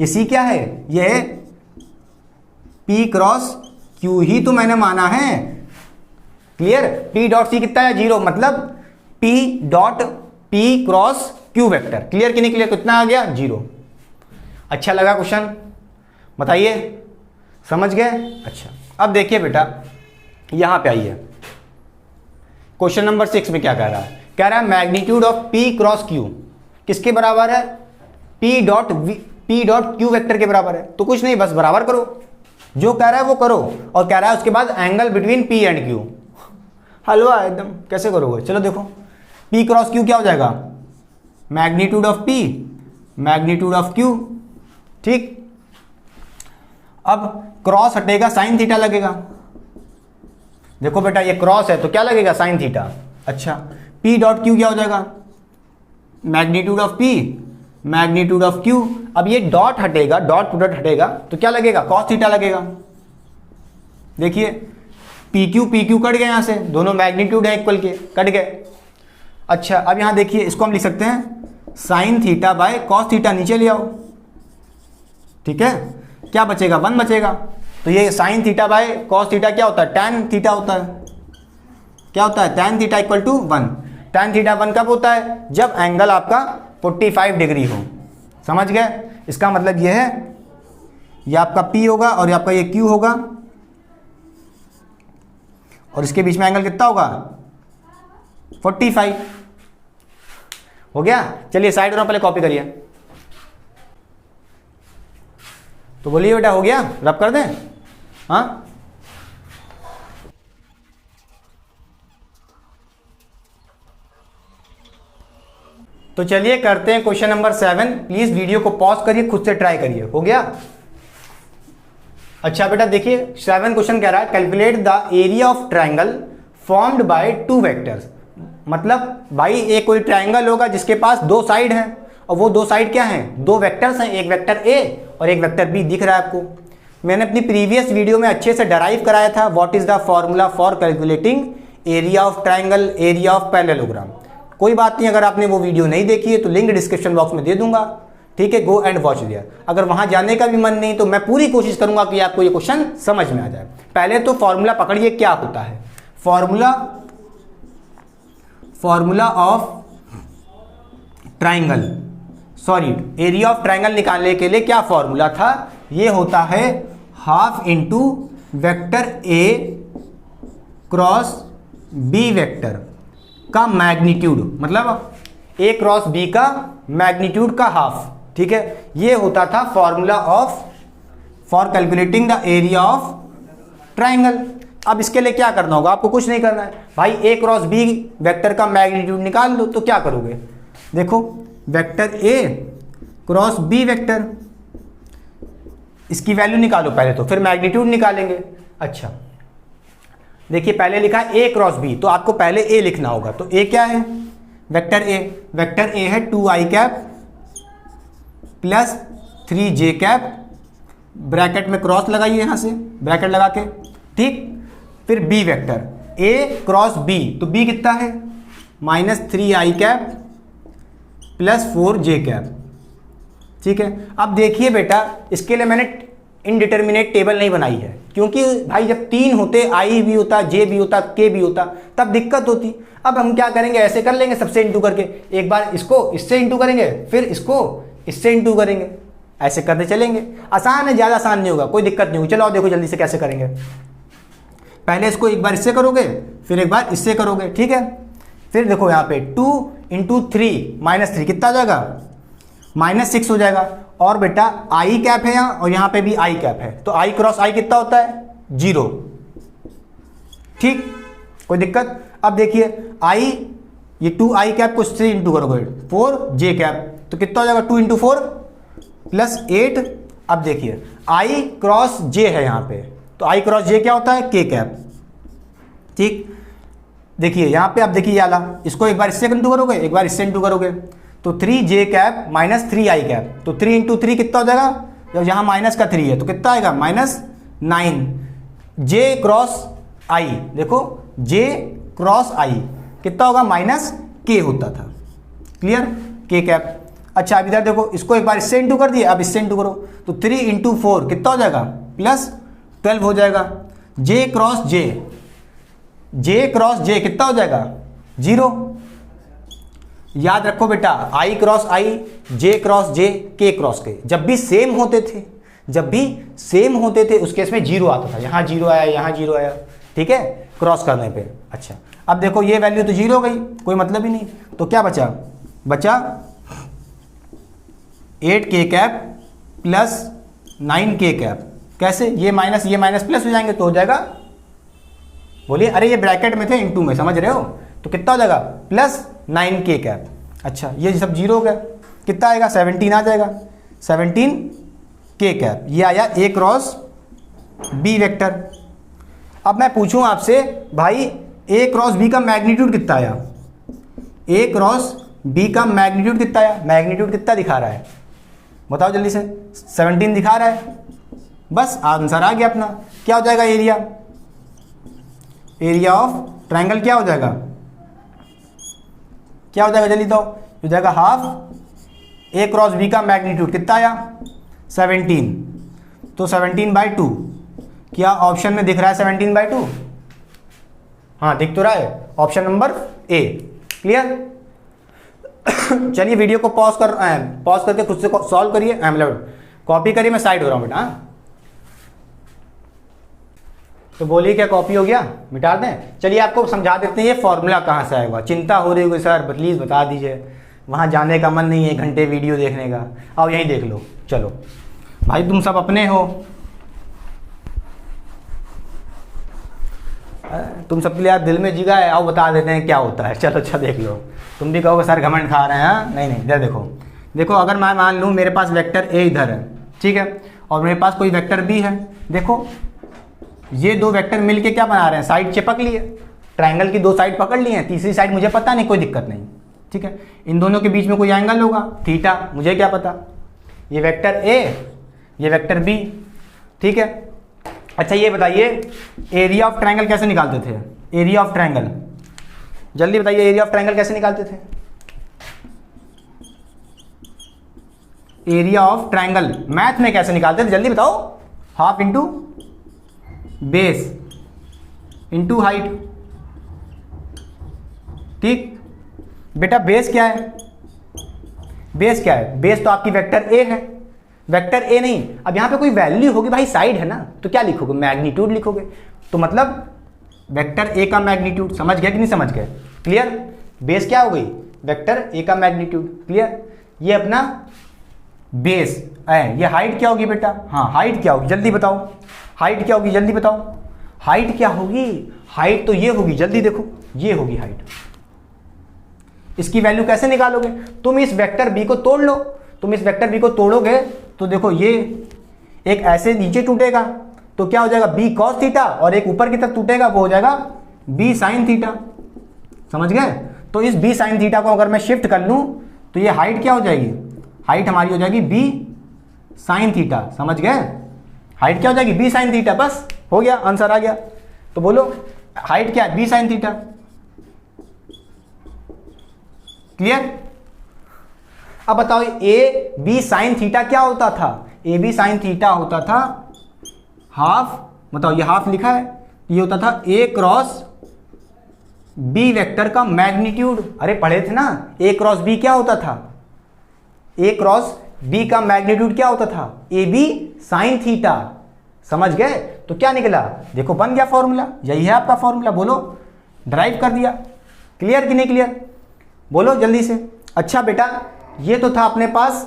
[SPEAKER 1] ये C क्या है? ये है P क्रॉस Q ही तो मैंने माना है। क्लियर? P डॉट C कितना है? 0, मतलब P dot P cross Q vector. Clear कि नहीं क्लियर? कितना आ गया? 0। अच्छा लगा क्वेश्चन? बताइए, समझ गए? अच्छा, अब देखिए बेटा, यहां पे आइए, क्वेश्चन नंबर 6 में क्या कह रहा है? कह रहा है magnitude of P cross Q किसके बराबर है? P डॉट Q वेक्टर के बराबर है। तो कुछ नहीं, बस बराबर करो, जो कह रहा है वो करो, और कह रहा है उसके बाद angle between P and Q। हलवा एकदम, कैसे करोगे? चलो देखो, P क्रॉस Q क्या हो जाएगा? Magnitude of P, magnitude of Q। ठीक, अब क्रॉस हटेगा, साइन थीटा लगेगा। देखो बेटा, ये क्रॉस है तो क्या लगेगा? Sine theta. अच्छा, P डॉट Q क्या हो जाएगा? Magnitude of P, magnitude of Q। अब ये डॉट हटेगा, डॉट प्रोडक्ट हटेगा तो क्या लगेगा? कॉस थीटा लगेगा। देखिए PQ कट गए, यहां से दोनों मैग्नीट्यूड है इक्वल के, कट गए। अच्छा, अब यहां देखिए, इसको हम लिख सकते हैं sine theta by cos theta, नीचे ले आओ। ठीक है, क्या बचेगा? 1 बचेगा। तो ये sine theta by cos theta क्या होता है? टैन थीटा होता है। क्या होता है? Tan theta equal to 1। Tan theta 1 कब होता है? जब एंगल आपका 45 डिग्री हो। समझ गए? इसका मतलब ये है, ये आपका P होगा और ये आपका ये Q होगा, और इसके बीच में एंगल कितना होगा? 45। हो गया? चलिए साइड में पहले कॉपी करिए। तो बोलिए बेटा, हो गया? रब कर दें? हाँ, तो चलिए करते हैं क्वेश्चन नंबर 7। प्लीज वीडियो को पॉज करिए, खुद से ट्राई करिए। हो गया? अच्छा बेटा देखिए, 7 क्वेश्चन कह रहा है calculate the area of triangle formed by 2 vectors. मतलब भाई एक कोई ट्राइंगल होगा जिसके पास 2 साइड हैं, और वो 2 साइड क्या हैं? 2 वेक्टर्स हैं, एक वेक्टर A और एक वेक्टर B। दिख रहा है आपको? मैंने अपनी प्रीवियस वीडियो में अच्छे से डराइव कराया था what is the formula for calculating area of triangle, area of parallelogram. कोई बात नहीं, अगर आपने वो वीडियो नहीं देखी है तो लिंक डिस्क्रिप्शन बॉक्स में दे दूंगा। ठीक है, गो एंड वॉच दिया। अगर वहां जाने का भी मन नहीं तो मैं पूरी कोशिश करूंगा कि आपको ये क्वेश्चन समझ में आ जाए। पहले तो फॉर्मूला पकड़िए, क्या होता है formula of triangle, sorry area of triangle निकालने के लिए क्या फॉर्मूला था? ये होता है half into vector A cross B vector का मैग्नीट्यूड, मतलब ए क्रॉस बी का मैग्नीट्यूड का हाफ, ठीक है, ये होता था formula of for calculating the area of triangle. अब इसके लिए क्या करना होगा, आपको कुछ नहीं करना है भाई, ए क्रॉस बी वेक्टर का मैग्नीट्यूड निकाल लो। तो क्या करोगे, देखो vector A cross B vector, इसकी वैल्यू निकालो पहले, तो फिर मैग्नीट्यूड निकालेंगे। अच्छा देखिए पहले लिखा है ए क्रॉस बी, तो आपको पहले ए लिखना होगा। तो ए क्या है, वेक्टर ए है 2i cap plus 3j cap, bracket में क्रॉस लगाइए यहाँ से ब्रैकेट लगा के, ठीक। फिर B vector A cross B, तो बी कितना है -3i cap plus 4j cap, ठीक है। अब देखिए बेटा, इसके लिए मैंने इनडिटर्मिनेट टेबल नहीं बनाई है, क्योंकि भाई जब 3 होते, आई भी होता, जे भी होता, के भी होता, तब दिक्कत होती। अब हम क्या करेंगे, ऐसे कर लेंगे सबसे इंटू करके, एक बार इसको इससे इंटू करेंगे, फिर इसको इससे इंटू करेंगे, ऐसे करते चलेंगे। आसान है, ज़्यादा आसान नहीं होगा, कोई दिक्कत नहीं होगी। चलो देखो जल्दी से कैसे करेंगे। पहले इसको एक बार इससे करोगे, फिर एक बार इससे करोगे, ठीक है। फिर देखो यहाँ पे 2 × 3 -3 कितना आ जाएगा, -6 हो जाएगा। और बेटा आई कैप है यहाँ, और यहाँ पे भी आई कैप है, तो आई क्रॉस आई कितना होता है 0, ठीक, कोई दिक्कत। अब देखिए आई, ये 2i कैप को इससे इंटू करोगे 4j कैप, तो कितना हो जाएगा 2 × 4 + 8। अब देखिए i क्रॉस j है यहाँ पे, तो i क्रॉस j क्या होता है k कैप, ठीक। देखिए यहाँ पे, अब देखिए वाला, इसको एक बार इससे इंटू करोगे, एक बार इससे इंटू करोगे, तो 3j कैप -3i कैप, तो 3 × 3 कितना हो जाएगा, जब यहाँ माइनस का 3 है तो कितना आएगा -9, j क्रॉस i, देखो j क्रॉस i कितना होगा -k होता था, क्लियर, k कैप। अच्छा अब इधर देखो, इसको एक बार इससे इंटू कर दिए, अब इससे इंटू करो, तो 3 × 4 कितना हो जाएगा +12 हो जाएगा। j क्रॉस j कितना हो जाएगा 0। याद रखो बेटा, i cross i, j cross j, k cross k, जब भी सेम होते थे उस केस में 0 आता था, यहाँ 0 आया, यहाँ 0 आया, ठीक है, क्रॉस करने पे। अच्छा अब देखो ये वैल्यू तो 0 हो गई, कोई मतलब ही नहीं, तो क्या बचा 8k cap plus 9k cap. कैसे, ये माइनस प्लस हो जाएंगे तो हो जाएगा, बोलिए, अरे ये ब्रैकेट में थे इंटू में, समझ रहे हो, तो कितना हो जाएगा +9k कैप। अच्छा ये सब 0 हो गया, कितना आएगा 17 आ जाएगा, 17k कैप, ये आया ए क्रॉस बी वेक्टर। अब मैं पूछूं आपसे भाई, ए क्रॉस बी का मैग्नीट्यूड कितना आया, ए क्रॉस बी का मैग्नीट्यूड कितना आया, मैग्नीट्यूड कितना दिखा रहा है बताओ जल्दी से, 17 दिखा रहा है, बस आंसर आ गया अपना। क्या हो जाएगा एरिया ऑफ ट्रायंगल, क्या हो जाएगा जल्दी दो, हो जाएगा हाफ ए क्रॉस बी का मैग्नीट्यूड कितना आया 17, तो 17/2, क्या ऑप्शन में दिख रहा है 17/2, हाँ दिख तो रहा है, ऑप्शन नंबर ए, क्लियर। चलिए वीडियो को पॉज करके खुद से सॉल्व करिए, कॉपी करिए, मैं साइड हो रहा हूँ बेटा। तो बोलिए क्या कॉपी हो गया, मिटा दें। चलिए आपको समझा देते हैं ये फॉर्मूला कहाँ से आएगा। चिंता हो रही होगी सर प्लीज़ बता दीजिए, वहाँ जाने का मन नहीं है, घंटे वीडियो देखने का, आओ यहीं देख लो। चलो भाई तुम सब अपने हो, तुम सबके लिए यार दिल में जिगा है, आओ बता देते हैं क्या होता है। चलो अच्छा देख लो, तुम भी कहोगे सर घमंड खा रहे हैं, हाँ नहीं इधर देखो अगर मैं मान लूँ मेरे पास वेक्टर ए इधर है, ठीक है, और मेरे पास कोई वेक्टर बी है, देखो ये दो वेक्टर मिलके क्या बना रहे हैं, साइड चिपक लिए, ट्रायंगल की 2 साइड पकड़ लिए हैं, तीसरी साइड मुझे पता नहीं, कोई दिक्कत नहीं, ठीक है। इन दोनों के बीच में कोई एंगल होगा थीटा, मुझे क्या पता, ये वेक्टर ए ये वेक्टर बी, ठीक है। अच्छा ये बताइए एरिया ऑफ ट्रायंगल कैसे निकालते थे, एरिया ऑफ ट्रायंगल जल्दी बताइए, एरिया ऑफ ट्रायंगल कैसे निकालते थे, एरिया ऑफ ट्रायंगल मैथ में कैसे निकालते थे जल्दी बताओ, half into base into height, ठीक बेटा। बेस क्या है, बेस तो आपकी वेक्टर ए है, वेक्टर ए नहीं, अब यहां पे कोई वैल्यू होगी भाई, साइड है ना, तो क्या लिखोगे मैग्नीट्यूड लिखोगे, तो मतलब वेक्टर ए का मैग्नीट्यूड, समझ गया कि नहीं समझ गए? क्लियर? बेस क्या हो गई? वेक्टर ए का मैग्नीट्यूड। क्लियर? ये अपना बेस है। ये हाइट क्या होगी बेटा? हाँ, हाइट क्या होगी जल्दी बताओ, हाइट क्या होगी जल्दी बताओ, हाइट क्या होगी? हाइट तो ये होगी, जल्दी देखो, ये होगी हाइट। इसकी वैल्यू कैसे निकालोगे? तुम इस वेक्टर बी को तोड़ लो, तुम इस वेक्टर बी को तोड़ोगे तो देखो ये एक ऐसे नीचे टूटेगा तो क्या हो जाएगा? बी कॉस थीटा, और एक ऊपर की तरफ टूटेगा वो हो जाएगा बी साइन थीटा। समझ गए? तो इस बी साइन थीटा को अगर मैं शिफ्ट कर लूं तो ये हाइट क्या हो जाएगी? हाइट हमारी हो जाएगी बी साइन थीटा। समझ गए? हाइट क्या हो जाएगी? B sine theta. बस हो गया, आंसर आ गया। तो बोलो हाइट क्या है? B sine theta. क्लियर? अब बताओ ए बी साइन थीटा क्या होता था? ए बी साइन थीटा होता था हाफ, बताओ ये हाफ लिखा है, ये होता था ए क्रॉस बी वेक्टर का मैग्नीट्यूड। अरे पढ़े थे ना, ए क्रॉस बी क्या होता था? ए क्रॉस बी का मैग्नीट्यूड क्या होता था? A B sine theta. समझ गए? तो क्या निकला? देखो बन गया फॉर्मूला, यही है आपका फॉर्मूला। बोलो, ड्राइव कर दिया। क्लियर कि नहीं क्लियर? बोलो जल्दी से। अच्छा बेटा, ये तो था अपने पास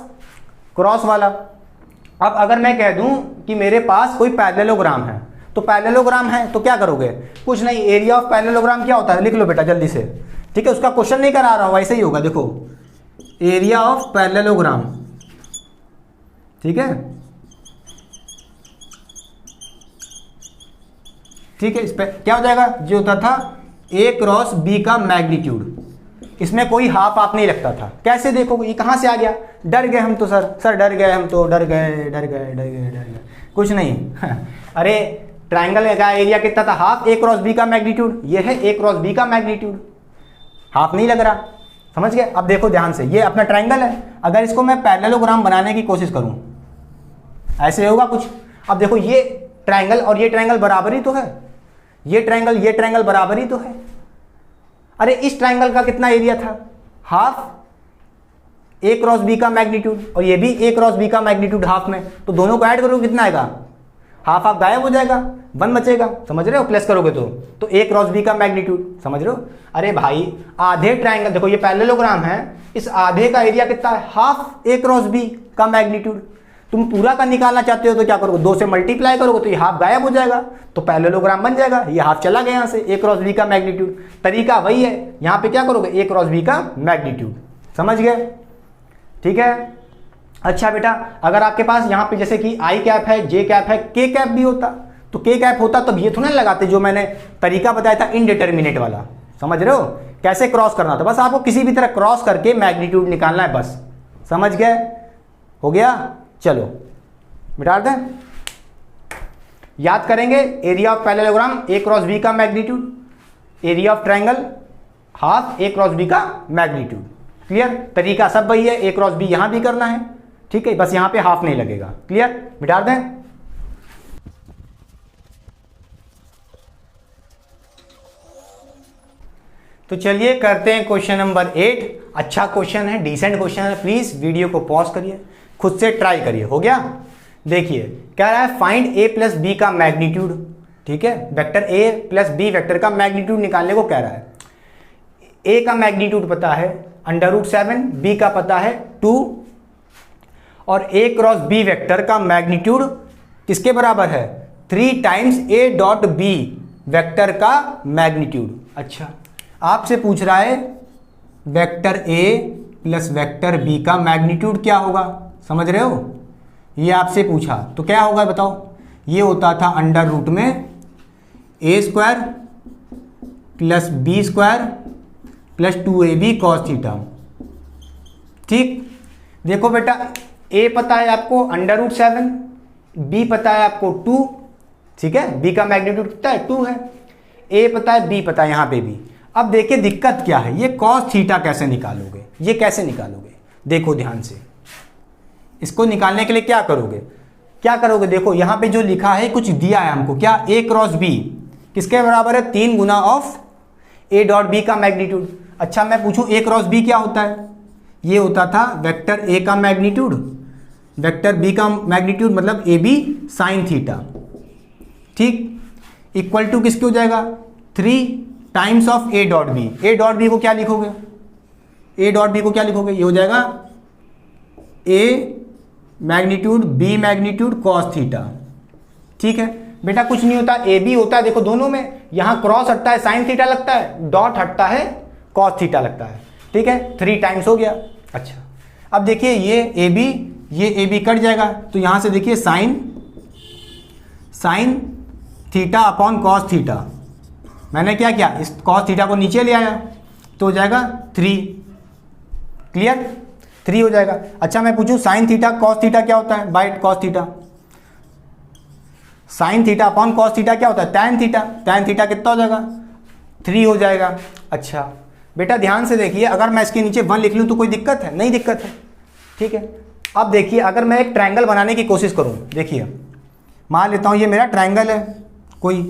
[SPEAKER 1] क्रॉस वाला। अब अगर मैं कह दूं कि मेरे पास कोई पैरेललोग्राम है, तो पैरेललोग्राम है तो क्या करोगे? कुछ नहीं, एरिया ऑफ पैरेललोग्राम क्या होता है? लिख लो बेटा जल्दी से। ठीक है, उसका क्वेश्चन नहीं करा रहा हूं, वैसे ही होगा। देखो, एरिया ऑफ पैरेललोग्राम, ठीक है, ठीक है, इस पे क्या हो जाएगा? जो होता था ए क्रॉस बी का मैग्नीट्यूड। इसमें कोई हाफ आप नहीं लगता था। कैसे देखोगे? ये कहां से आ गया? डर गए हम तो सर डर गए हम तो, डर गए। कुछ नहीं अरे ट्राइंगल का एरिया कितना था? हाफ ए क्रॉस बी का मैग्नीट्यूड। ये है ए क्रॉस बी का मैग्नीट्यूड, हाफ नहीं लग रहा। समझ गए? अब देखो ध्यान से, ये अपना ट्राइंगल है। अगर इसको मैं पैरेललोग्राम बनाने की कोशिश करूं, ऐसे होगा कुछ। अब देखो ये ट्राइंगल और ये ट्राइंगल बराबर ही तो है, ये ट्राइंगल बराबर ही तो है। अरे इस ट्राइंगल का कितना एरिया था? हाफ ए क्रॉस बी का मैग्नीट्यूड, और ये भी ए क्रॉस बी का मैग्नीट्यूड हाफ में। तो दोनों को ऐड करोगे कितना आएगा? हाफ हाफ गायब हो जाएगा, 1 बचेगा। समझ रहे हो? प्लस करोगे तो ए क्रॉस बी का मैग्नीट्यूड। समझ रहे हो? अरे भाई आधे ट्राइंगल, देखो ये पैरेललोग्राम है, इस आधे का एरिया कितना है? हाफ ए क्रॉस बी का मैग्नीट्यूड। तुम पूरा का निकालना चाहते हो तो क्या करोगे? 2 से मल्टीप्लाई करोगे तो ये हाफ गायब हो जाएगा, तो पैरेललोग्राम बन जाएगा। ये हाफ चला गया यहां से, ए क्रॉस बी का मैग्नीट्यूड। तरीका वही है, यहां पे क्या करोगे? ए क्रॉस बी का मैग्नीट्यूड। समझ गए? ठीक है। अच्छा बेटा, अगर आपके पास यहाँ पे जैसे कि आई कैप है, जे कैप है, के कैप भी होता, तो के कैप होता तब ये थोड़ा लगाते जो मैंने तरीका बताया था इनडिटर्मिनेट वाला। समझ रहे हो कैसे क्रॉस करना था? बस आपको किसी भी तरह क्रॉस करके मैग्नीट्यूड निकालना है, बस। समझ गए? हो गया? चलो मिटा दें। याद करेंगे, area of parallelogram A cross B का magnitude, area of triangle half A cross B का मैग्नीट्यूड। क्लियर? तरीका सब वही है, ए क्रॉस बी यहां भी करना है, ठीक है, बस यहां पे हाफ नहीं लगेगा। क्लियर? मिटा दें। तो चलिए करते हैं क्वेश्चन नंबर 8। अच्छा क्वेश्चन है, डिसेंट क्वेश्चन है। प्लीज वीडियो को पॉज करिए, खुद से ट्राई करिए। हो गया? देखिए कह रहा है फाइंड ए प्लस बी का मैग्नीट्यूड। ठीक है, vector A plus B vector का मैग्नीट्यूड निकालने को कह रहा है। ए का मैग्नीट्यूड पता है √7, बी का पता है 2, और ए क्रॉस बी वेक्टर का मैग्नीट्यूड किसके बराबर है? 3 times A dot B vector का मैग्नीट्यूड। अच्छा, आपसे पूछ रहा है vector A plus vector B का मैग्नीट्यूड क्या होगा? समझ रहे हो? ये आपसे पूछा तो क्या होगा बताओ? ये होता था √ में a² plus b² plus 2ab cos theta. ठीक, देखो बेटा a पता है आपको √7, b पता है आपको 2, ठीक है, b का मैग्नीट्यूड कितना है? 2 है। a पता है, b पता है, यहां पे भी। अब देखिए दिक्कत क्या है, ये cos थीटा कैसे निकालोगे? ये कैसे निकालोगे? देखो ध्यान से, इसको निकालने के लिए क्या करोगे? क्या करोगे? देखो यहां पे जो लिखा है कुछ दिया है हमको, क्या? a क्रॉस b किसके बराबर है? 3 गुना ऑफ a डॉट b का मैग्नीट्यूड। अच्छा मैं पूछूं a क्रॉस b क्या होता है? ये होता था वेक्टर a का मैग्नीट्यूड, वेक्टर b का मैग्नीट्यूड मतलब ab साइन थीटा। ठीक, इक्वल टू किसके हो जाएगा? 3 times of A dot B. A dot B को क्या लिखोगे, ए डॉट बी को क्या लिखोगे, ये हो जाएगा A magnitude B magnitude cos theta. ठीक है बेटा, कुछ नहीं होता, ए बी होता है, देखो दोनों में, यहां क्रॉस हटता है साइन थीटा लगता है, डॉट हटता है कॉस थीटा लगता है। ठीक है, 3 टाइम्स हो गया। अच्छा अब देखिए ये ए बी कट जाएगा, तो यहां से देखिए sine theta upon cos theta, मैंने क्या किया, इस कॉस थीटा को नीचे ले आया तो हो जाएगा 3। क्लियर, 3 हो जाएगा। अच्छा मैं पूछूं साइन थीटा कॉस थीटा क्या होता है, by cos theta, sine theta upon cos theta क्या होता है, टैन थीटा। टैन थीटा कितना हो जाएगा, 3 हो जाएगा। अच्छा बेटा ध्यान से देखिए, अगर मैं इसके नीचे 1 लिख लूँ तो कोई दिक्कत है, नहीं दिक्कत है। ठीक है, अब देखिए अगर मैं एक ट्रायंगल बनाने की कोशिश करूँ, देखिए मान लेता हूँ ये मेरा ट्रायंगल है कोई,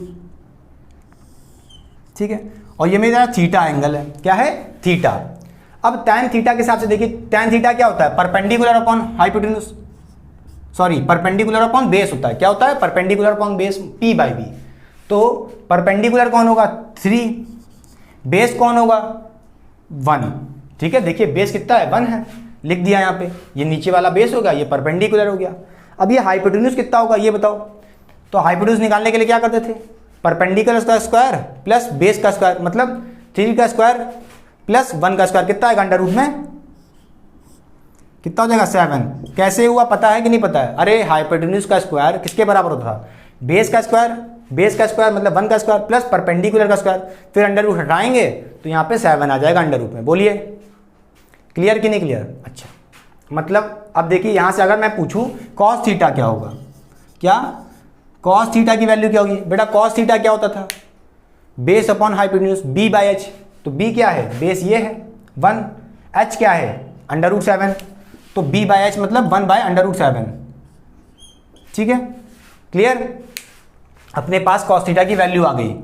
[SPEAKER 1] ठीक है, और ये मेरा थीटा एंगल है, क्या है, थीटा। अब टैन थीटा के हिसाब से देखिए, टैन थीटा क्या होता है, perpendicular upon hypotenuse, sorry perpendicular upon base होता है। क्या होता है, perpendicular upon base, P by B. तो परपेंडिकुलर कौन होगा, 3, बेस कौन होगा, 1। ठीक है, देखिए बेस कितना है, 1 है, लिख दिया यहाँ पे, ये नीचे वाला बेस होगा, ये परपेंडिकुलर हो गया। अब ये हाइपोटेन्यूज कितना होगा ये बताओ, तो हाइपोटेन्यूज निकालने के लिए क्या करते थे, परपेंडिकुलर का स्क्वायर प्लस बेस का स्क्वायर, मतलब 3 का स्क्वायर प्लस 1 का स्क्वायर कितना आएगा, अंडर रूट में कितना हो जाएगा, 7। कैसे हुआ पता है कि नहीं पता है, अरे हाइपोटेन्यूज का स्क्वायर किसके बराबर होता था, बेस का स्क्वायर, बेस का स्क्वायर मतलब 1 का स्क्वायर प्लस परपेंडिकुलर का स्क्वायर, फिर अंडर रूट हटाएंगे तो यहाँ पे 7 आ जाएगा अंडर रूट में। बोलिए क्लियर कि नहीं क्लियर। अच्छा मतलब अब देखिए यहाँ से अगर मैं पूछूं कॉस थीटा क्या होगा, क्या कॉस थीटा की वैल्यू क्या होगी, बेटा कॉस थीटा क्या होता था, base upon hypotenuse B by H. तो बी क्या है, बेस ये है 1, एच क्या है अंडर रूट 7, तो बी बाई एच मतलब 1 बाय अंडर रूट 7। ठीक है क्लियर, अपने पास कॉस थीटा की वैल्यू आ गई।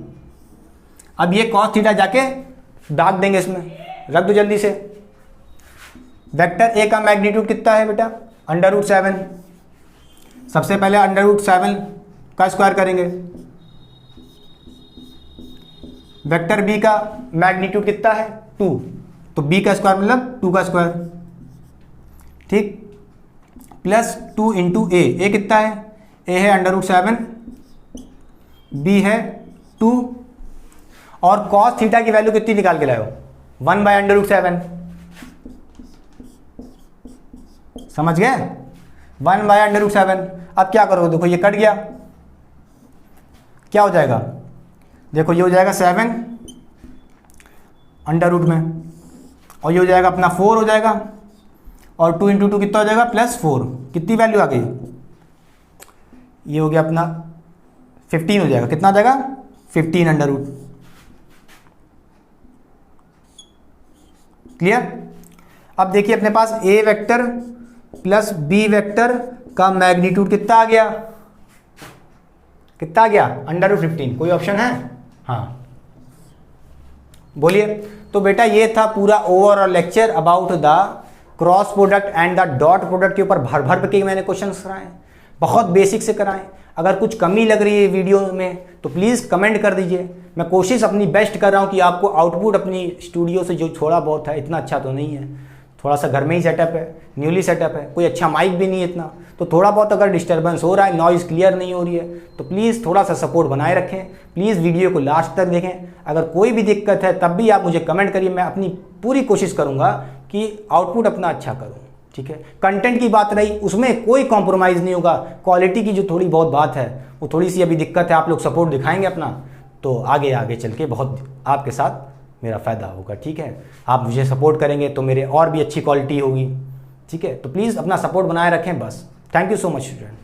[SPEAKER 1] अब ये कॉस थीटा जाके दाग देंगे इसमें, रख दो जल्दी से। वेक्टर ए का मैग्नीट्यूड कितना है बेटा, अंडर रूट 7। सबसे पहले अंडर रूट 7 का स्क्वायर करेंगे। वेक्टर बी का मैग्नीट्यूड कितना है, 2, तो बी का स्क्वायर मतलब 2 का स्क्वायर, ठीक, प्लस 2 इंटू ए कितना है, ए है अंडर रूट 7, बी है 2, और कॉस थीटा की वैल्यू कितनी निकाल के लाए हो, 1 बाय अंडर रूट 7। समझ गए, 1 बाय अंडर रूट 7। अब क्या करोगे, देखो ये कट गया, क्या हो जाएगा, देखो ये हो जाएगा 7 अंडर रूट में, और ये हो जाएगा अपना 4 हो जाएगा, और 2 इंटू 2 कितना हो जाएगा, प्लस 4। कितनी वैल्यू आ गई, ये हो गया अपना 15 हो जाएगा, कितना आ जाएगा 15 अंडर रूट। क्लियर। अब देखिए अपने पास ए वेक्टर प्लस बी वेक्टर का मैग्नीट्यूड कितना आ गया, कितना आ गया, अंडर रूट 15। कोई ऑप्शन है, हाँ बोलिए। तो बेटा ये था पूरा overall lecture about the cross product and the dot product के ऊपर भर भर के मैंने क्वेश्चंस कराए, बहुत बेसिक से कराएं। अगर कुछ कमी लग रही है वीडियो में तो प्लीज़ कमेंट कर दीजिए। मैं कोशिश अपनी बेस्ट कर रहा हूँ कि आपको आउटपुट अपनी स्टूडियो से जो थोड़ा बहुत है, इतना अच्छा तो नहीं है, थोड़ा सा घर में ही सेटअप है, न्यूली सेटअप है, कोई अच्छा माइक भी नहीं है इतना, तो थोड़ा बहुत अगर डिस्टर्बेंस हो रहा है, नॉइज़ क्लियर नहीं हो रही है, तो प्लीज़ थोड़ा सा सपोर्ट बनाए रखें। प्लीज़ वीडियो को लास्ट तक देखें। अगर कोई भी दिक्कत है तब भी आप मुझे कमेंट करिए, मैं अपनी पूरी कोशिश करूँगा कि आउटपुट अपना अच्छा करूँ। ठीक है, कंटेंट की बात रही, उसमें कोई कॉम्प्रोमाइज़ नहीं होगा। क्वालिटी की जो थोड़ी बहुत बात है वो थोड़ी सी अभी दिक्कत है, आप लोग सपोर्ट दिखाएंगे अपना तो आगे आगे चल के बहुत आपके साथ मेरा फ़ायदा होगा। ठीक है, आप मुझे सपोर्ट करेंगे तो मेरे और भी अच्छी क्वालिटी होगी। ठीक है, तो प्लीज़ अपना सपोर्ट बनाए रखें बस। Thank you so much student.